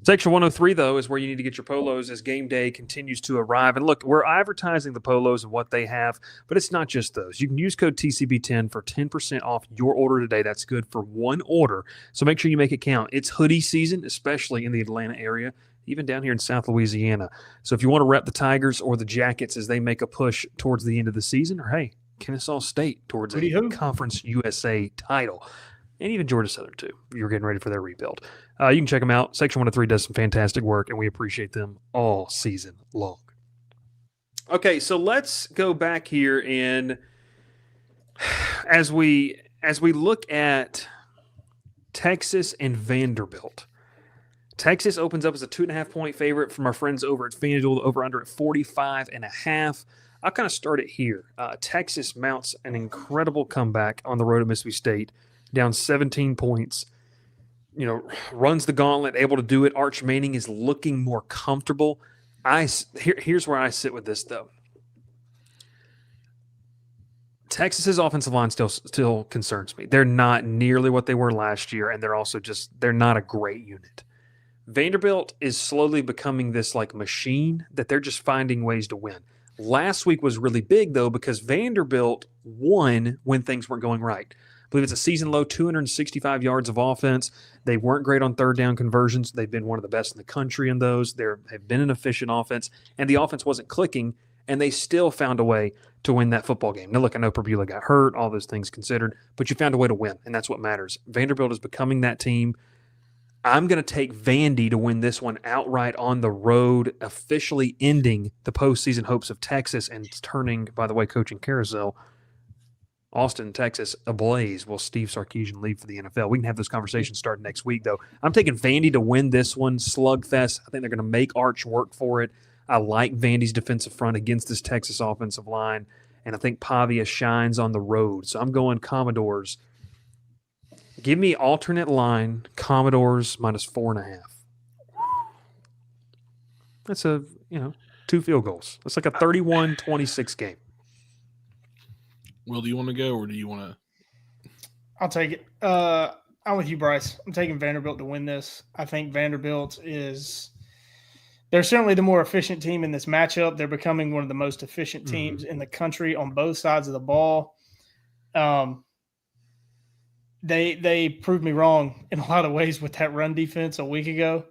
[SPEAKER 1] Section 103, though, is where you need to get your polos as game day continues to arrive. And look, we're advertising the polos and what they have, but it's not just those. You can use code TCB10 for 10% off your order today. That's good for one order, so make sure you make it count. It's hoodie season, especially in the Atlanta area, even down here in South Louisiana. So if you want to rep the Tigers or the Jackets as they make a push towards the end of the season, or hey, Kennesaw State towards a Conference USA title, and even Georgia Southern too, you're getting ready for their rebuild. You can check them out. Section 103 does some fantastic work, and we appreciate them all season long. Okay, so let's go back here, and as we look at Texas and Vanderbilt, Texas opens up as a 2.5-point favorite from our friends over at FanDuel, over under at 45.5. I'll kind of start it here. Texas mounts an incredible comeback on the road at Mississippi State, down 17 points. Runs the gauntlet, able to do it. Arch Manning is looking more comfortable. Here's where I sit with this, though. Texas's offensive line still concerns me. They're not nearly what they were last year, and they're also they're not a great unit. Vanderbilt is slowly becoming this like machine that they're just finding ways to win. Last week was really big, though, because Vanderbilt won when things weren't going right. I believe it's a season low 265 yards of offense. They weren't great on third down conversions. They've been one of the best in the country in those. They have been an efficient offense, and the offense wasn't clicking, and they still found a way to win that football game. Now, look, I know Perbula got hurt, all those things considered, but you found a way to win, and that's what matters. Vanderbilt is becoming that team. I'm going to take Vandy to win this one outright on the road, officially ending the postseason hopes of Texas and turning, by the way, coaching carousel, Austin, Texas, ablaze. Will Steve Sarkisian leave for the NFL? We can have those conversations starting next week, though. I'm taking Vandy to win this one, slugfest. I think they're going to make Arch work for it. I like Vandy's defensive front against this Texas offensive line, and I think Pavia shines on the road. So I'm going Commodores. Give me alternate line, Commodores -4.5. That's 2 field goals. That's like a 31-26 game.
[SPEAKER 4] Will, do you want to go, or do you want to?
[SPEAKER 3] I'll take it. I'm with you, Bryce. I'm taking Vanderbilt to win this. I think Vanderbilt they're certainly the more efficient team in this matchup. They're becoming one of the most efficient teams in the country on both sides of the ball. They proved me wrong in a lot of ways with that run defense a week ago.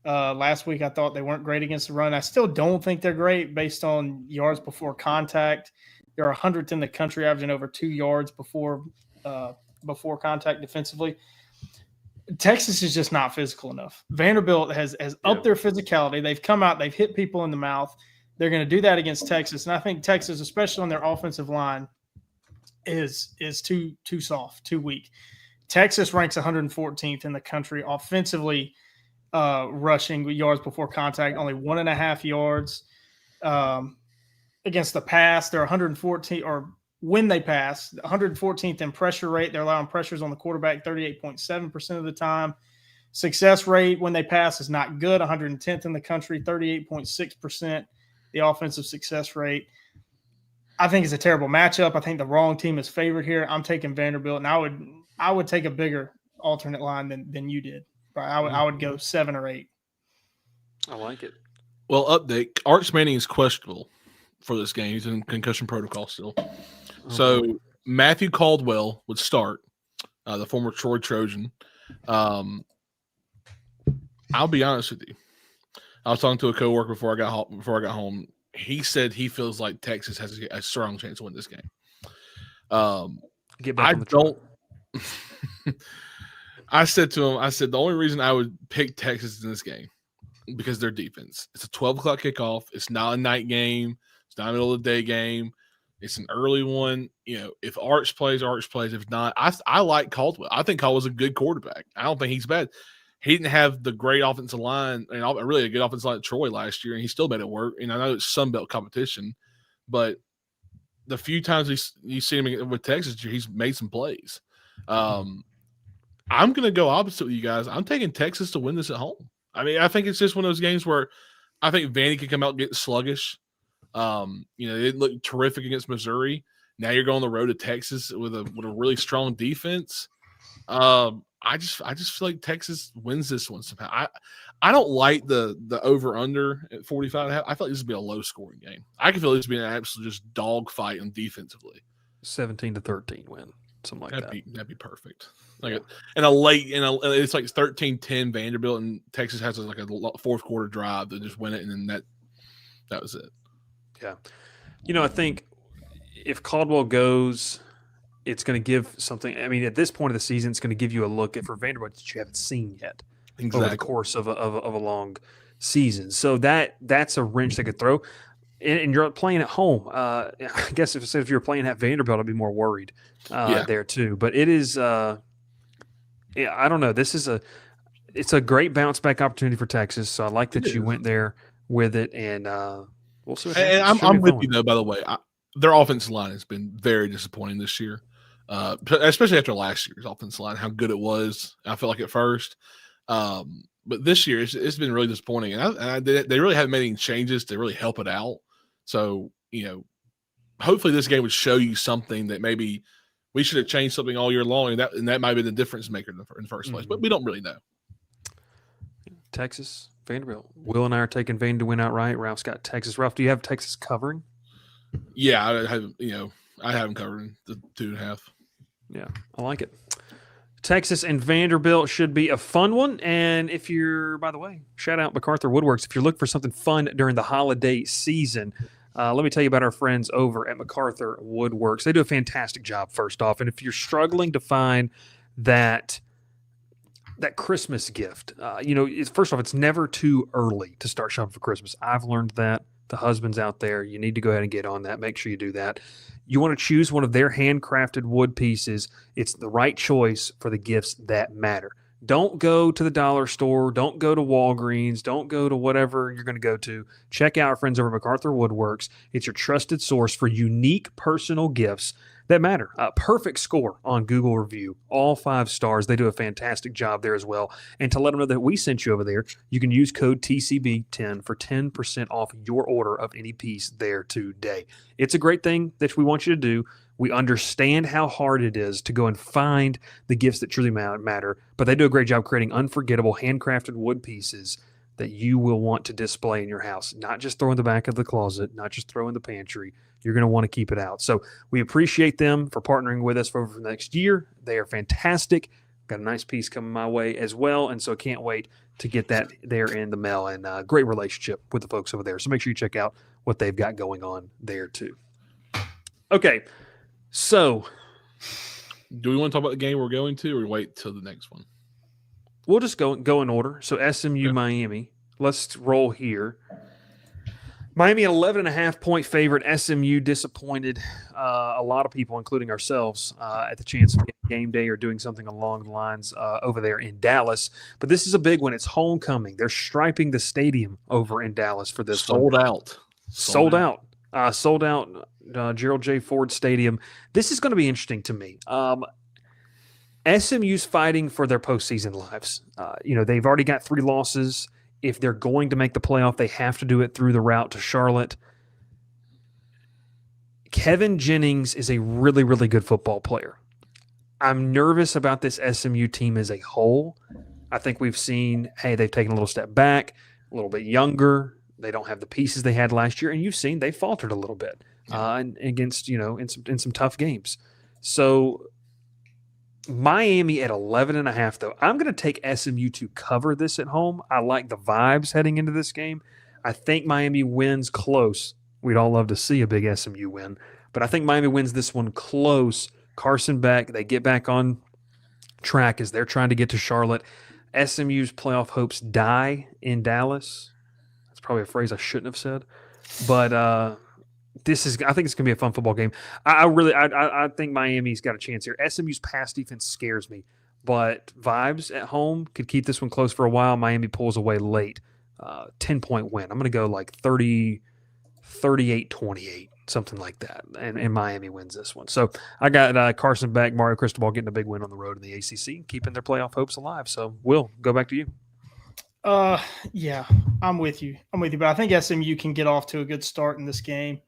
[SPEAKER 3] Last week, I thought they weren't great against the run. I still don't think they're great based on yards before contact. They're 100th in the country, averaging over 2 yards before contact defensively. Texas is just not physical enough. Vanderbilt has upped their physicality. They've come out, they've hit people in the mouth. They're going to do that against Texas. And I think Texas, especially on their offensive line, is too soft, too weak. Texas ranks 114th in the country offensively, rushing yards before contact, only 1.5 yards. Against the pass, they're 114, or when they pass, 114th in pressure rate. They're allowing pressures on the quarterback 38.7% of the time. Success rate when they pass is not good, 110th in the country, 38.6%, the offensive success rate. I think it's a terrible matchup. I think the wrong team is favored here. I'm taking Vanderbilt, and I would take a bigger alternate line than you did. I would go 7 or 8.
[SPEAKER 1] I like it.
[SPEAKER 4] Well, update. Arch Manning is questionable for this game. He's in concussion protocol still. So Matthew Caldwell would start, the former Troy Trojan. I'll be honest with you. I was talking to a coworker before I got home. He said he feels like Texas has a strong chance to win this game.
[SPEAKER 1] Get back on the track.
[SPEAKER 4] I said to him, the only reason I would pick Texas in this game because their defense. It's a 12 o'clock kickoff. It's not a night game. It's not a middle of the day game. It's an early one. If Arch plays, Arch plays. If not, I like Caldwell. I think Caldwell's a good quarterback. I don't think he's bad. He didn't have the great offensive line and really a good offensive line at Troy last year, and he still made it work. And I know it's Sunbelt competition, but the few times you see him with Texas, he's made some plays. I'm going to go opposite with you guys. I'm taking Texas to win this at home. I mean, I think it's just one of those games where I think Vandy can come out and get sluggish. They didn't look terrific against Missouri. Now you're going on the road to Texas with a really strong defense. I just feel like Texas wins this one somehow. I don't like the over under at 45.5. I feel like this would be a low scoring game. I can feel this would be an absolute just dog fight on defensively.
[SPEAKER 1] 17-13 win, something like that.
[SPEAKER 4] That'd be perfect. It's like 13-10 Vanderbilt, and Texas has like a fourth quarter drive to just win it, and then that was it.
[SPEAKER 1] Yeah, I think if Caldwell goes, it's going to give something. I mean, at this point of the season, it's going to give you a look for Vanderbilt that you haven't seen yet over the course of a long season. So that's a wrench they could throw. And you're playing at home. I guess if you're playing at Vanderbilt, I'd be more worried there too. But it is, I don't know. It's a great bounce back opportunity for Texas. So I like that you went there with it, and we'll see.
[SPEAKER 4] I'm with you though. By the way, their offensive line has been very disappointing this year, especially after last year's offensive line. How good it was, I felt like at first. But this year, it's been really disappointing, and they really haven't made any changes to really help it out. So, hopefully this game would show you something that maybe we should have changed something all year long, and that might be the difference maker in the first place. But we don't really know.
[SPEAKER 1] Texas, Vanderbilt. Will and I are taking Vandy to win outright. Ralph's got Texas. Ralph, do you have Texas covering?
[SPEAKER 4] Yeah, I have them covering the 2.5.
[SPEAKER 1] Yeah, I like it. Texas and Vanderbilt should be a fun one. And if you're, by the way, shout out MacArthur Woodworks. If you're looking for something fun during the holiday season, let me tell you about our friends over at MacArthur Woodworks. They do a fantastic job, first off. And if you're struggling to find that Christmas gift, first off, it's never too early to start shopping for Christmas. I've learned that. The husbands out there, you need to go ahead and get on that. Make sure you do that. You want to choose one of their handcrafted wood pieces. It's the right choice for the gifts that matter. Don't go to the dollar store. Don't go to Walgreens. Don't go to whatever you're going to go to. Check out our friends over at MacArthur Woodworks. It's your trusted source for unique personal gifts that matter. Perfect score on Google review. All 5 stars. They do a fantastic job there as well. And to let them know that we sent you over there, you can use code TCB10 for 10% off your order of any piece there today. It's a great thing that we want you to do. We understand how hard it is to go and find the gifts that truly matter, but they do a great job creating unforgettable handcrafted wood pieces that you will want to display in your house, not just throw in the back of the closet, not just throw in the pantry. You're going to want to keep it out. So we appreciate them for partnering with us for the next year. They are fantastic. Got a nice piece coming my way as well, and so can't wait to get that there in the mail. And great relationship with the folks over there. So make sure you check out what they've got going on there too. Okay, so
[SPEAKER 4] do we want to talk about the game we're going to, or wait till the next one?
[SPEAKER 1] We'll just go in order. So SMU, Miami. Let's roll here. Miami, an 11.5-point favorite. SMU disappointed a lot of people, including ourselves, at the chance of game day or doing something along the lines over there in Dallas. But this is a big one. It's homecoming. They're striping the stadium over in Dallas for this.
[SPEAKER 4] Sold out.
[SPEAKER 1] Gerald J. Ford Stadium. This is going to be interesting to me. SMU's fighting for their postseason lives. They've already got 3 losses. If they're going to make the playoff, they have to do it through the route to Charlotte. Kevin Jennings is a really, really good football player. I'm nervous about this SMU team as a whole. I think we've seen, they've taken a little step back, a little bit younger. They don't have the pieces they had last year. And you've seen they faltered a little bit against, in some tough games. So Miami at 11.5, though. I'm going to take SMU to cover this at home. I like the vibes heading into this game. I think Miami wins close. We'd all love to see a big SMU win, but I think Miami wins this one close. Carson Beck, they get back on track as they're trying to get to Charlotte. SMU's playoff hopes die in Dallas. That's probably a phrase I shouldn't have said, but I think it's going to be a fun football game. I think Miami's got a chance here. SMU's pass defense scares me, but vibes at home could keep this one close for a while. Miami pulls away late. 10-point win. I'm going to go like 38-28, something like that, and Miami wins this one. So I got Carson Beck, Mario Cristobal getting a big win on the road in the ACC, keeping their playoff hopes alive. So, Will, go back to you.
[SPEAKER 3] Yeah, I'm with you. But I think SMU can get off to a good start in this game.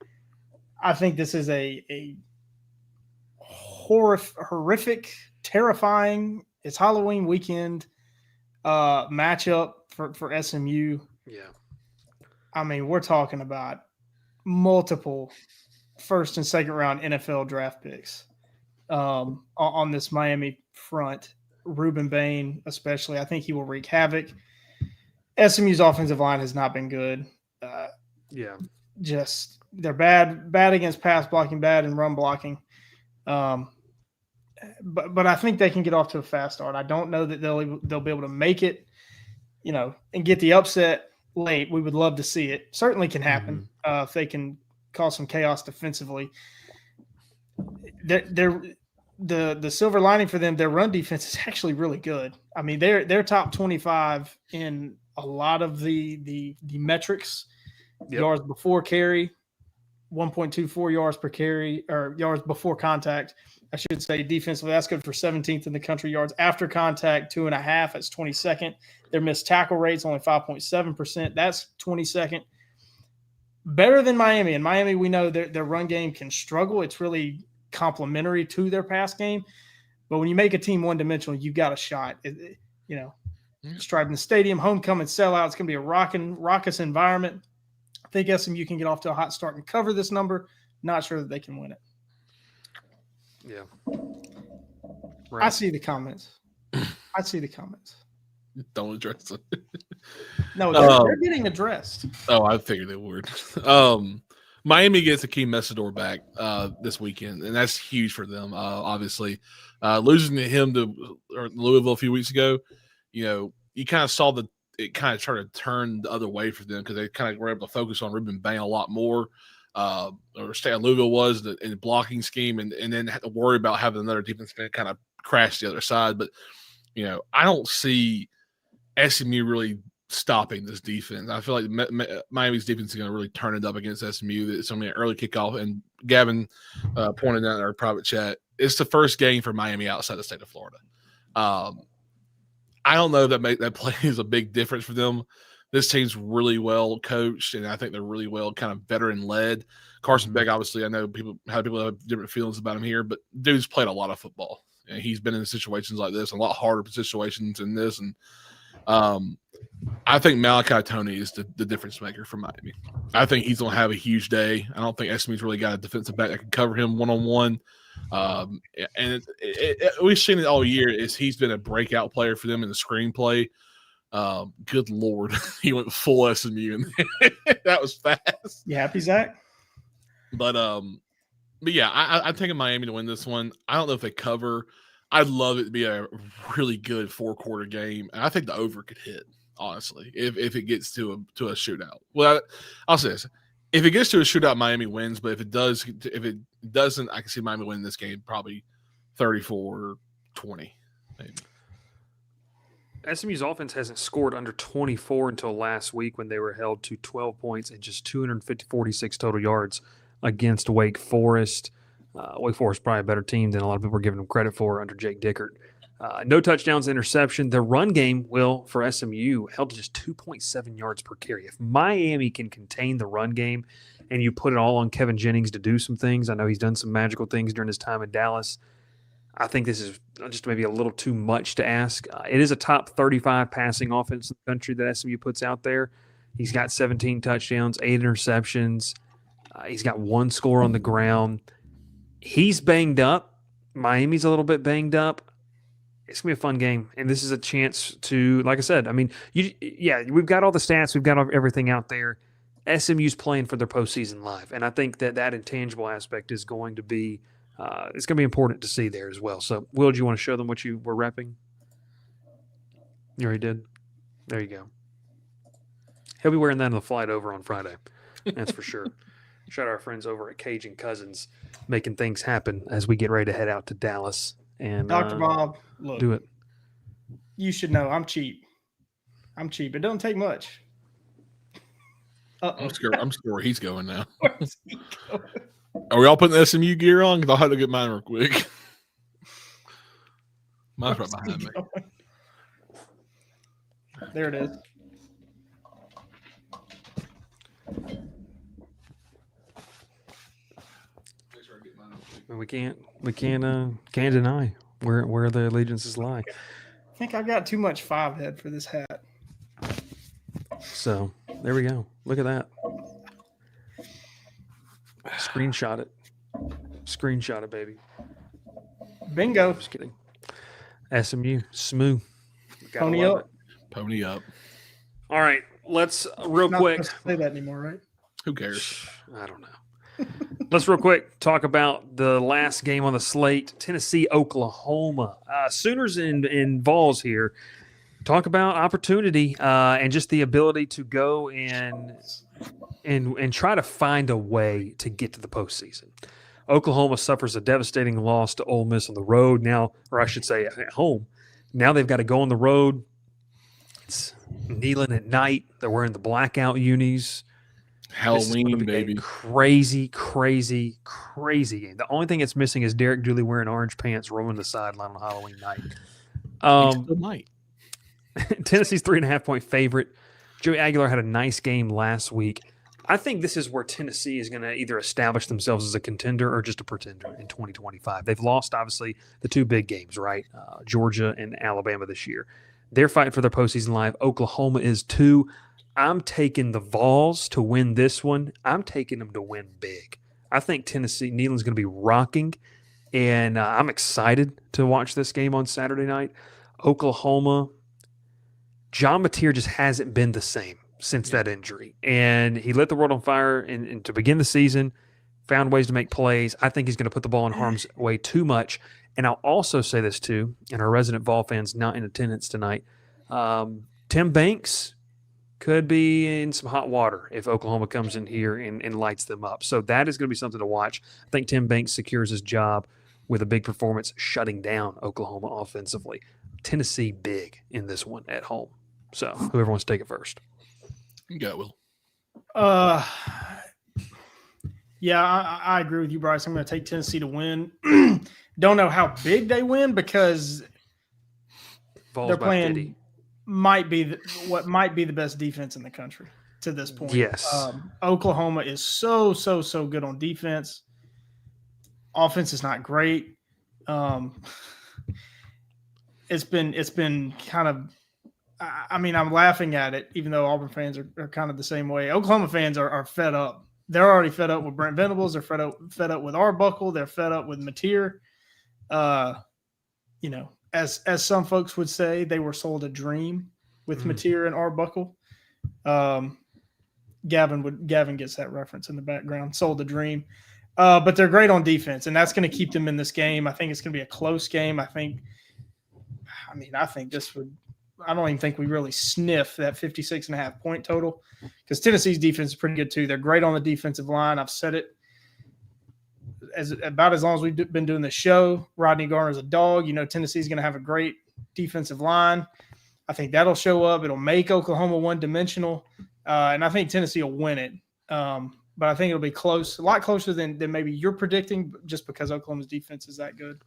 [SPEAKER 3] I think this is a horrific, terrifying. It's Halloween weekend matchup for SMU.
[SPEAKER 1] Yeah.
[SPEAKER 3] I mean, we're talking about multiple first and second round NFL draft picks on this Miami front. Ruben Bain, especially, I think he will wreak havoc. SMU's offensive line has not been good. Just they're bad against pass blocking, bad in run blocking. But I think they can get off to a fast start. I don't know that they'll be able to make it, and get the upset late. We would love to see it. Certainly can happen if they can cause some chaos defensively. The silver lining for them, their run defense is actually really good. I mean, they're top 25 in a lot of the metrics. Yep. Yards before carry, 1.24 yards per carry, or yards before contact, I should say. Defensively, that's good for 17th in the country. Yards after contact, 2.5. That's 22nd. Their missed tackle rate's only 5.7%. That's 22nd. Better than Miami. And Miami, we know their run game can struggle. It's really complementary to their pass game. But when you make a team one-dimensional, you've got a shot. Striping the stadium, homecoming sellout. It's going to be a raucous environment. I think SMU can get off to a hot start and cover this number. Not sure that they can win it.
[SPEAKER 1] Yeah.
[SPEAKER 3] Right. I see the comments.
[SPEAKER 4] Don't address it.
[SPEAKER 3] No, they're getting addressed.
[SPEAKER 4] Oh, I figured they would. Miami gets Akeem Messidor back this weekend, and that's huge for them, obviously. Losing to him to Louisville a few weeks ago, you kind of saw it kind of started to turn the other way for them because they kind of were able to focus on Ruben Bain a lot more, or Louisville was in the blocking scheme, and then had to worry about having another defense kind of crash the other side. But, I don't see SMU really stopping this defense. I feel like Miami's defense is going to really turn it up against SMU. It's going to be an early kickoff, and Gavin pointed out in our private chat, it's the first game for Miami outside the state of Florida. I don't know if that plays a big difference for them. This team's really well coached, and I think they're really well kind of veteran-led. Carson Beck, obviously, I know people have different feelings about him here, but dude's played a lot of football. And he's been in situations like this, a lot harder situations than this, and I think Malachi Toney is the difference maker for Miami. I think he's going to have a huge day. I don't think SMU's really got a defensive back that can cover him one-on-one. And we've seen it all year. He's been a breakout player for them in the screenplay. Good Lord, he went full SMU, and that was fast.
[SPEAKER 3] You happy, Zach?
[SPEAKER 4] But yeah, I'm taking Miami to win this one. I don't know if they cover. I'd love it to be a really good 4-quarter game, and I think the over could hit, honestly, if it gets to a shootout. Well, I'll say this: if it gets to a shootout, Miami wins. But if it doesn't, I can see Miami winning this game probably 34-20, maybe.
[SPEAKER 1] SMU's offense hasn't scored under 24 until last week when they were held to 12 points and just 246 total yards against Wake Forest. Wake Forest probably a better team than a lot of people are giving them credit for under Jake Dickert. No touchdowns, interception. The run game, for SMU, held to just 2.7 yards per carry. If Miami can contain the run game and you put it all on Kevin Jennings to do some things, I know he's done some magical things during his time in Dallas. I think this is just maybe a little too much to ask. It is a top 35 passing offense in the country that SMU puts out there. He's got 17 touchdowns, 8 interceptions. He's got 1 score on the ground. He's banged up. Miami's a little bit banged up. It's going to be a fun game, and this is a chance to, like I said, we've got all the stats. We've got everything out there. SMU's playing for their postseason live, and I think that intangible aspect is going to be it's going to be important to see there as well. So, Will, do you want to show them what you were repping? You already did? There you go. He'll be wearing that on the flight over on Friday. That's for sure. Shout out our friends over at Cajun Cousins making things happen as we get ready to head out to Dallas. And
[SPEAKER 3] Dr. Bob, look,
[SPEAKER 1] do it.
[SPEAKER 3] You should know I'm cheap. It don't take much.
[SPEAKER 4] I'm scared where he's going now.
[SPEAKER 3] Where's he going?
[SPEAKER 4] Are we all putting the SMU gear on? Because I'll have to get mine real quick. Mine's right behind me.
[SPEAKER 3] There it is.
[SPEAKER 1] We can't deny where the allegiances lie.
[SPEAKER 3] I think I got too much 5 head for this hat.
[SPEAKER 1] So there we go. Look at that. Screenshot it, baby.
[SPEAKER 3] Bingo.
[SPEAKER 1] Just kidding. SMU. Gotta
[SPEAKER 3] Pony
[SPEAKER 1] love
[SPEAKER 3] up.
[SPEAKER 1] it.
[SPEAKER 4] Pony up.
[SPEAKER 1] All right, let's real
[SPEAKER 3] Not
[SPEAKER 1] quick.
[SPEAKER 3] supposed to say that anymore, right?
[SPEAKER 4] Who cares?
[SPEAKER 1] I don't know. Let's real quick talk about the last game on the slate, Tennessee, Oklahoma. Sooners and Vols here. Talk about opportunity and just the ability to go and try to find a way to get to the postseason. Oklahoma suffers a devastating loss to Ole Miss on the road now, or I should say at home. Now they've got to go on the road. It's Neyland at night. They're wearing the blackout unis.
[SPEAKER 4] Halloween, baby.
[SPEAKER 1] Crazy game. The only thing it's missing is Derek Dooley wearing orange pants roaming the sideline on Halloween night. Tennessee's 3.5-point favorite. Joey Aguilar had a nice game last week. I think this is where Tennessee is going to either establish themselves as a contender or just a pretender in 2025. They've lost, obviously, the 2 big games, right? Georgia and Alabama this year. They're fighting for their postseason life. Oklahoma is too. I'm taking the Vols to win this one. I'm taking them to win big. I think Tennessee, Neyland's going to be rocking, and I'm excited to watch this game on Saturday night. Oklahoma, John Mateer just hasn't been the same since that injury, and he lit the world on fire and to begin the season, found ways to make plays. I think he's going to put the ball in harm's way too much. And I'll also say this too, and our resident Vol fans not in attendance tonight, Tim Banks could be in some hot water if Oklahoma comes in here and lights them up. So that is going to be something to watch. I think Tim Banks secures his job with a big performance shutting down Oklahoma offensively. Tennessee big in this one at home. So whoever wants to take it first.
[SPEAKER 4] You got it, Will.
[SPEAKER 3] Yeah, I agree with you, Bryce. I'm going to take Tennessee to win. Don't know how big they win because
[SPEAKER 1] Vols
[SPEAKER 3] they're
[SPEAKER 1] by
[SPEAKER 3] playing
[SPEAKER 1] 50.
[SPEAKER 3] might be the best defense in the country to this point.
[SPEAKER 1] Yes.
[SPEAKER 3] Oklahoma is so good on defense. Offense is not great. It's been kind of. I mean, I'm laughing at it, even though Auburn fans are kind of the same way. Oklahoma fans are fed up. They're already fed up with Brent Venables. They're fed up with Arbuckle. They're fed up with Mateer. As some folks would say, they were sold a dream with Mateer and Arbuckle. Gavin gets that reference in the background. Sold a dream. But they're great on defense, and that's going to keep them in this game. I think it's going to be a close game. I think this would. I don't even think we really sniff that 56.5 point total because Tennessee's defense is pretty good too. They're great on the defensive line. I've said it about as long as we've been doing the show. Rodney Garner's a dog. Tennessee's going to have a great defensive line. I think that'll show up. It'll make Oklahoma one-dimensional, and I think Tennessee will win it. But I think it'll be close, a lot closer than maybe you're predicting, just because Oklahoma's defense is that good.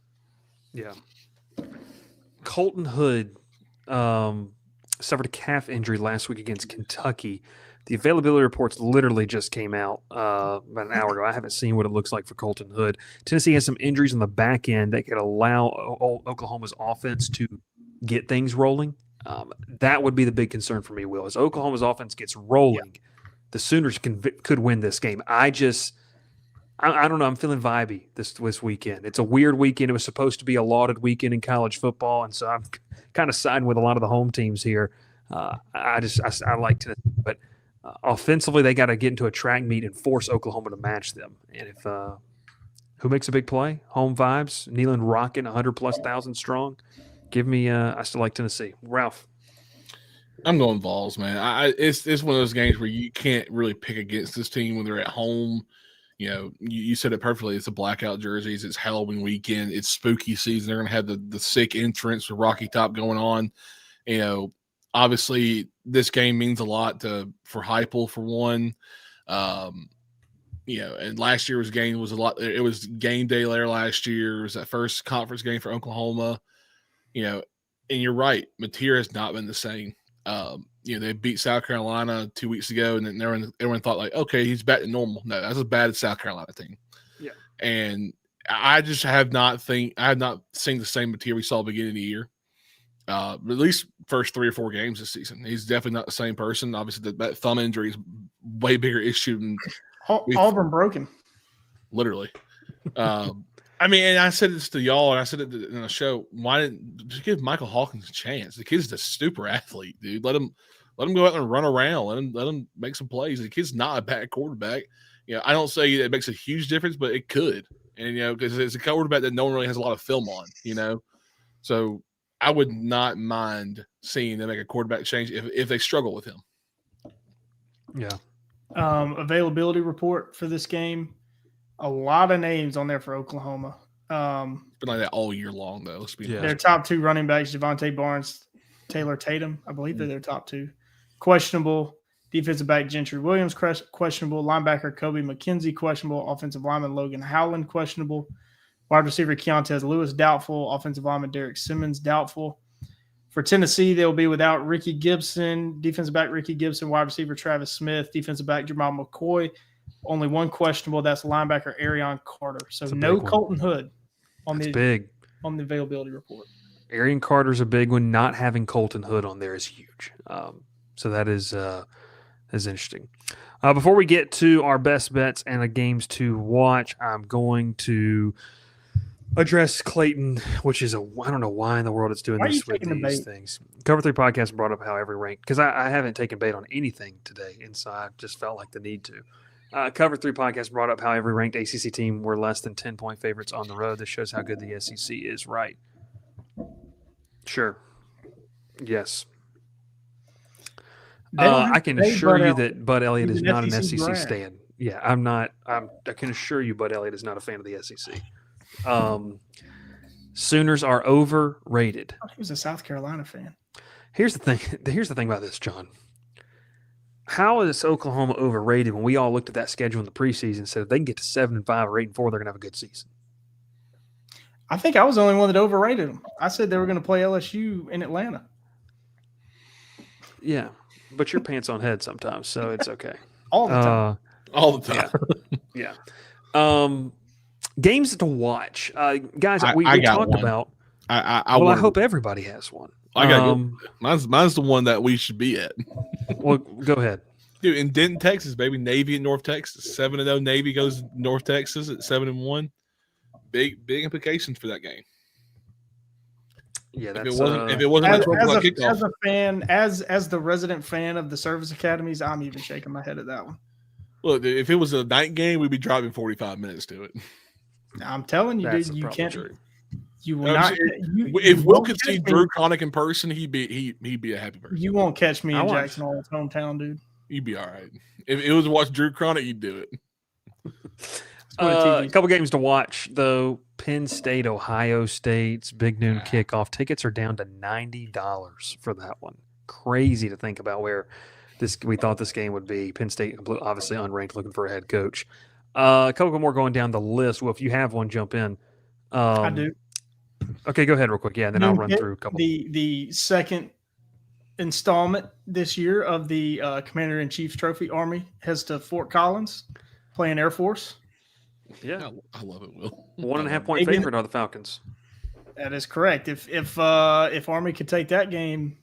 [SPEAKER 1] Yeah. Colton Hood suffered a calf injury last week against Kentucky. The availability reports literally just came out about an hour ago. I haven't seen what it looks like for Colton Hood. Tennessee has some injuries on the back end that could allow Oklahoma's offense to get things rolling. That would be the big concern for me, Will. As Oklahoma's offense gets rolling, the Sooners could win this game. I don't know. I'm feeling vibey this weekend. It's a weird weekend. It was supposed to be a lauded weekend in college football, and so I'm kind of siding with a lot of the home teams here. I like Tennessee, but offensively they got to get into a track meet and force Oklahoma to match them. And if Who makes a big play? Home vibes. Neyland rocking 100,000+ strong. Give me. I still like Tennessee. Ralph.
[SPEAKER 4] I'm going Vols, man. It's one of those games where you can't really pick against this team when they're at home. You said it perfectly. It's the blackout jerseys. It's Halloween weekend. It's spooky season. They're going to have the sick entrance with Rocky Top going on. Obviously this game means a lot for Heupel for one. And last year was a lot. It was game day there last year. It was that first conference game for Oklahoma. And you're right. Mateer has not been the same. They beat South Carolina 2 weeks ago, and then everyone thought like, okay, he's back to normal. No, that's a bad South Carolina team.
[SPEAKER 1] Yeah.
[SPEAKER 4] And I just have not seen the same Mateer we saw beginning of the year. At least first 3 or 4 games this season. He's definitely not the same person. Obviously, that thumb injury is way bigger issue than
[SPEAKER 3] Auburn broken.
[SPEAKER 4] Literally. And I said this to y'all, and I said it in the show. Why didn't just give Michael Hawkins a chance? The kid's a super athlete, dude. Let him go out and run around. Let him make some plays. The kid's not a bad quarterback. I don't say it makes a huge difference, but it could. And because it's a quarterback that no one really has a lot of film on. So I would not mind seeing them make a quarterback change if they struggle with him.
[SPEAKER 1] Yeah.
[SPEAKER 3] Availability report for this game. A lot of names on there for Oklahoma.
[SPEAKER 4] It's been like that all year long, though. Let's be
[SPEAKER 3] Their top 2 running backs, Javonte Barnes, Taylor Tatum. I believe they're their top 2. Questionable. Defensive back Gentry Williams, questionable. Linebacker Kobe McKenzie, questionable. Offensive lineman Logan Howland, questionable. Wide receiver Keontez Lewis, doubtful. Offensive lineman Derek Simmons, doubtful. For Tennessee, they'll be without Ricky Gibson, defensive back Ricky Gibson, wide receiver Travis Smith, defensive back Jamal McCoy. Only one questionable. That's linebacker Arion Carter. So no Colton Hood on the availability report.
[SPEAKER 1] Arion Carter's a big one. Not having Colton Hood on there is huge. So that is interesting. Before we get to our best bets and the games to watch, I'm going to address Clayton, which is I don't know why in the world it's doing this with these things. Cover 3 podcast brought up how every rank, because I haven't taken bait on anything today, and so I just felt like the need to. Cover 3 podcast brought up how every ranked ACC team were less than 10-point favorites on the road. This shows how good the SEC is, right? Sure. Yes. I can assure you that Bud Elliott is not an SEC stan. Yeah, I'm not. I can assure you Bud Elliott is not a fan of the SEC. Sooners are overrated.
[SPEAKER 3] He was a South Carolina fan.
[SPEAKER 1] Here's the thing about this, John. How is Oklahoma overrated when we all looked at that schedule in the preseason and said if they can get to 7-5 or 8-4, they're going to have a good season?
[SPEAKER 3] I think I was the only one that overrated them. I said they were going to play LSU in Atlanta.
[SPEAKER 1] Yeah, but you're pants on head sometimes, so it's okay.
[SPEAKER 3] All the time.
[SPEAKER 4] All the time.
[SPEAKER 1] Yeah. Games to watch. Guys, we talked
[SPEAKER 4] one.
[SPEAKER 1] about.
[SPEAKER 4] I
[SPEAKER 1] hope everybody has one.
[SPEAKER 4] I got mine's the one that we should be at.
[SPEAKER 1] Well, go ahead.
[SPEAKER 4] Dude, in Denton, Texas, baby, Navy in North Texas. 7-0 Navy goes to North Texas at 7-1. Big implications for that game.
[SPEAKER 1] Yeah, that's
[SPEAKER 4] if it wasn't
[SPEAKER 3] as a fan, as the resident fan of the service academies, I'm even shaking my head at that one.
[SPEAKER 4] Look, if it was a night game, we'd be driving 45 minutes to it.
[SPEAKER 3] I'm telling you, dude, you can't.
[SPEAKER 1] True.
[SPEAKER 3] You will not.
[SPEAKER 4] If Will could see Drew Connick in person, he'd be a happy person.
[SPEAKER 3] You won't catch me in Jackson Hole's hometown, dude.
[SPEAKER 4] You'd be all right. If it was to watch Drew Connick, you'd do it.
[SPEAKER 1] A couple games to watch, though. Penn State, Ohio State's big noon kickoff. Tickets are down to $90 for that one. Crazy to think about where we thought this game would be. Penn State, obviously unranked, looking for a head coach. A couple more going down the list. Well, if you have one, jump in.
[SPEAKER 3] I do.
[SPEAKER 1] Okay, go ahead real quick. Yeah, and then I'll run through a couple.
[SPEAKER 3] The second installment this year of the Commander-in-Chief's Trophy, Army heads to Fort Collins, playing Air Force.
[SPEAKER 1] Yeah,
[SPEAKER 4] I love it, Will.
[SPEAKER 1] 1.5-point favorite are the Falcons.
[SPEAKER 3] That is correct. If Army could take that game,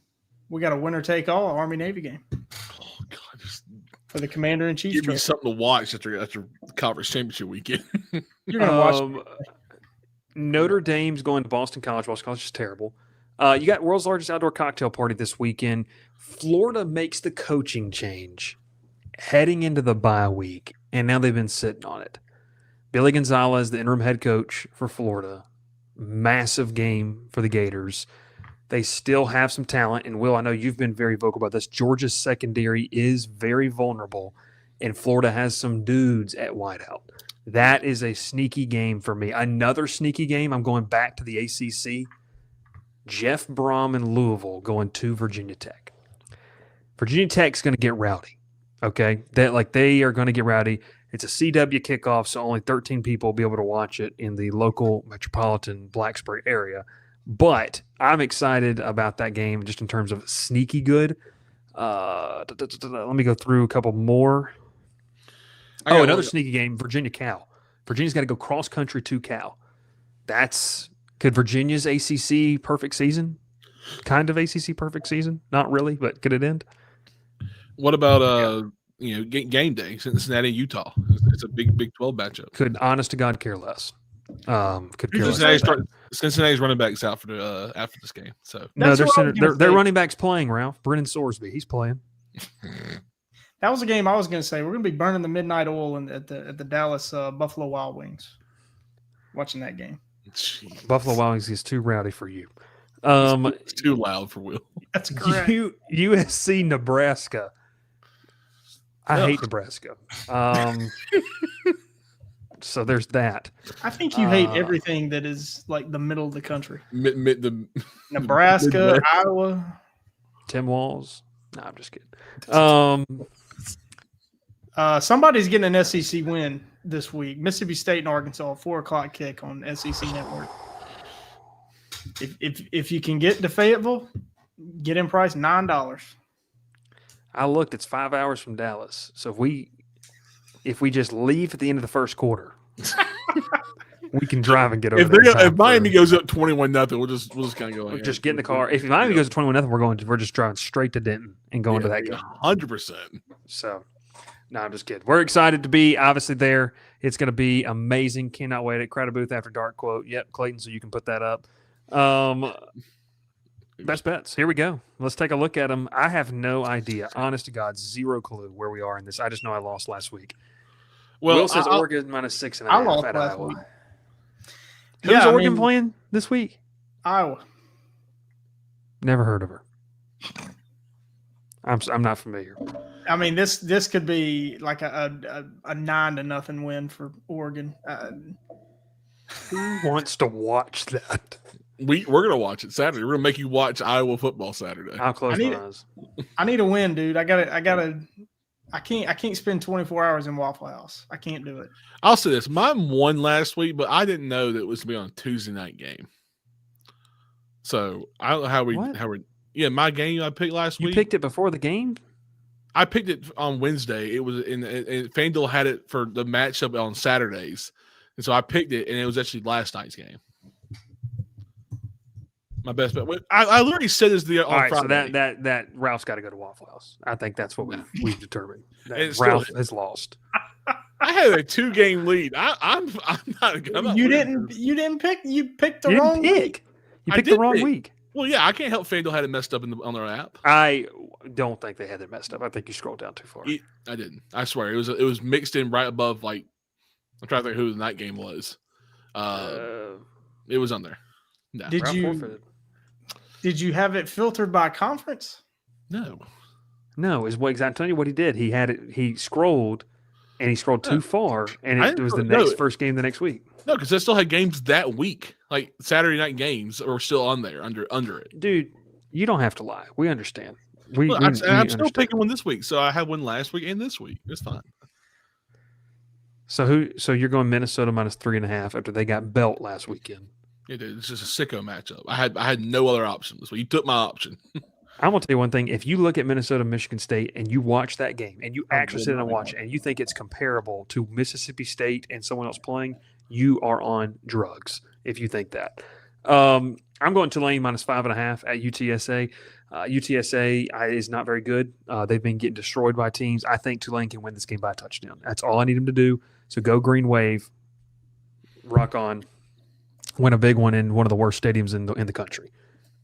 [SPEAKER 3] we got a winner-take-all Army-Navy game.
[SPEAKER 4] Oh God, just
[SPEAKER 3] for the Commander-in-Chief's
[SPEAKER 4] give
[SPEAKER 3] Trophy.
[SPEAKER 4] me something to watch after conference championship weekend.
[SPEAKER 3] You're gonna watch.
[SPEAKER 1] Notre Dame's going to Boston College. Boston College is terrible. You got world's largest outdoor cocktail party this weekend. Florida makes the coaching change heading into the bye week, and now they've been sitting on it. Billy Gonzalez, the interim head coach for Florida. Massive game for the Gators. They still have some talent. And, Will, I know you've been very vocal about this. Georgia's secondary is very vulnerable, and Florida has some dudes at wideout. That is a sneaky game for me. Another sneaky game, I'm going back to the ACC. Jeff Brom and Louisville going to Virginia Tech. Virginia Tech's going to get rowdy, okay? They are going to get rowdy. It's a CW kickoff, so only 13 people will be able to watch it in the local metropolitan Blacksburg area. But I'm excited about that game just in terms of sneaky good. Let me go through a couple more. Another sneaky game, Virginia-Cal. Virginia's got to go cross-country to Cal. Could Virginia's ACC perfect season? Kind of ACC perfect season? Not really, but could it end?
[SPEAKER 4] What about game day, Cincinnati, Utah? It's a big 12 matchup.
[SPEAKER 1] Could honest to God care less. Could care less.
[SPEAKER 4] Cincinnati's running backs out for after this game. So
[SPEAKER 1] no, their running backs playing. Ralph Brennan Sorsby, he's playing.
[SPEAKER 3] That was a game I was going to say. We're going to be burning the midnight oil at the Dallas Buffalo Wild Wings. Watching that game.
[SPEAKER 4] Jeez.
[SPEAKER 1] Buffalo Wild Wings is too rowdy for you.
[SPEAKER 4] It's too loud for Will.
[SPEAKER 3] That's correct.
[SPEAKER 1] USC Nebraska. I hate Nebraska. So there's that.
[SPEAKER 3] I think you hate everything that is like the middle of the country.
[SPEAKER 4] Nebraska,
[SPEAKER 3] Nebraska, Iowa.
[SPEAKER 1] Tim Walz. No, I'm just kidding.
[SPEAKER 3] Somebody's getting an SEC win this week. Mississippi State and Arkansas, 4:00 kick on SEC Network. If you can get to Fayetteville, get in price $9.
[SPEAKER 1] I looked. It's 5 hours from Dallas. So if we just leave at the end of the first quarter, we can drive and get over there.
[SPEAKER 4] If Miami goes up 21-0, we'll just kind of go.
[SPEAKER 1] Just get in the car. If Miami goes to 21-0, we're just driving straight to Denton and going to that game.
[SPEAKER 4] 100%.
[SPEAKER 1] So, no, I'm just kidding. We're excited to be obviously there. It's going to be amazing. Cannot wait. At Crowded Booth After Dark quote. Yep, Clayton. So you can put that up. Best bets. Here we go. Let's take a look at them. I have no idea. Honest to God, zero clue where we are in this. I just know I lost last week.
[SPEAKER 4] Well,
[SPEAKER 1] Will says Oregon -6.5
[SPEAKER 3] I lost
[SPEAKER 1] at
[SPEAKER 3] last
[SPEAKER 1] Iowa.
[SPEAKER 3] week.
[SPEAKER 1] Who's Oregon playing this week?
[SPEAKER 3] Iowa.
[SPEAKER 1] Never heard of her. I'm not familiar.
[SPEAKER 3] I mean, this could be like a 9-0 win for Oregon.
[SPEAKER 1] Who wants to watch that?
[SPEAKER 4] We're gonna watch it Saturday. We're gonna make you watch Iowa football Saturday.
[SPEAKER 1] I'll close my eyes.
[SPEAKER 3] I need a win, dude. I can't spend 24 hours in Waffle House. I can't do it.
[SPEAKER 4] I'll say this: mine won last week, but I didn't know that it was to be on a Tuesday night game. So I don't know how we my game I picked last week.
[SPEAKER 1] You picked it before the game?
[SPEAKER 4] I picked it on Wednesday. It was in FanDuel had it for the matchup on Saturdays, and so I picked it, and it was actually last night's game. My best bet. I literally said this on
[SPEAKER 1] All right,
[SPEAKER 4] Friday.
[SPEAKER 1] so that Ralph's got to go to Waffle House. I think that's what we've determined. That Ralph has lost.
[SPEAKER 4] I had a 2-game lead. I'm not.
[SPEAKER 3] You didn't pick. You picked the wrong week.
[SPEAKER 1] You picked the wrong week.
[SPEAKER 4] Well, yeah, I can't help FanDuel had it messed up on their app.
[SPEAKER 1] I don't think they had it messed up. I think you scrolled down too far.
[SPEAKER 4] I didn't. I swear it was mixed in right above. Like I'm trying to think who the night game was. It was on there. No.
[SPEAKER 3] Did you have it filtered by conference?
[SPEAKER 1] No, is what exactly. I'm telling you what he did. He had it. He scrolled, and he scrolled too far, and it was the first game the next week.
[SPEAKER 4] No, because they still had games that week. Like Saturday night games are still on there under it.
[SPEAKER 1] Dude, you don't have to lie. We understand.
[SPEAKER 4] I'm still picking one this week, so I had one last week and this week. It's fine.
[SPEAKER 1] So you're going Minnesota -3.5 after they got belt last weekend.
[SPEAKER 4] It is. It's just a sicko matchup. I had no other option this week. You took my option.
[SPEAKER 1] I'm gonna tell you one thing. If you look at Minnesota, Michigan State, and you watch that game, and you actually sit and watch it, and you think it's comparable to Mississippi State and someone else playing, you are on drugs. If you think that, I'm going Tulane -5.5 at UTSA. UTSA is not very good. They've been getting destroyed by teams. I think Tulane can win this game by a touchdown. That's all I need them to do. So go Green Wave, rock on, win a big one in one of the worst stadiums in the country.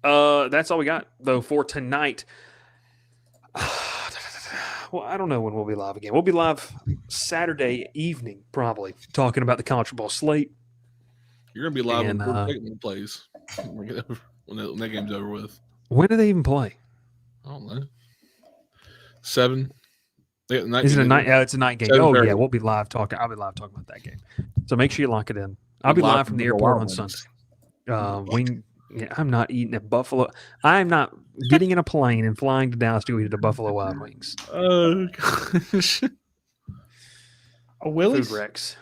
[SPEAKER 1] That's all we got though for tonight. well, I don't know when we'll be live again. We'll be live Saturday evening, probably, talking about the college football slate.
[SPEAKER 4] You're gonna be live
[SPEAKER 1] And,
[SPEAKER 4] when Pickman plays when that game's over with.
[SPEAKER 1] When do they even play?
[SPEAKER 4] I don't know. 7.
[SPEAKER 1] Is it a night? It's a night game.
[SPEAKER 4] 7:30.
[SPEAKER 1] Oh yeah, we'll be live talking. I'll be live talking about that game. So make sure you lock it in. I'll be live from the airport on Sunday. I'm not eating at Buffalo. I'm not getting in a plane and flying to Dallas to eat at the Buffalo Wild Wings.
[SPEAKER 4] Oh gosh.
[SPEAKER 3] A Willie's?
[SPEAKER 1] Food Rex.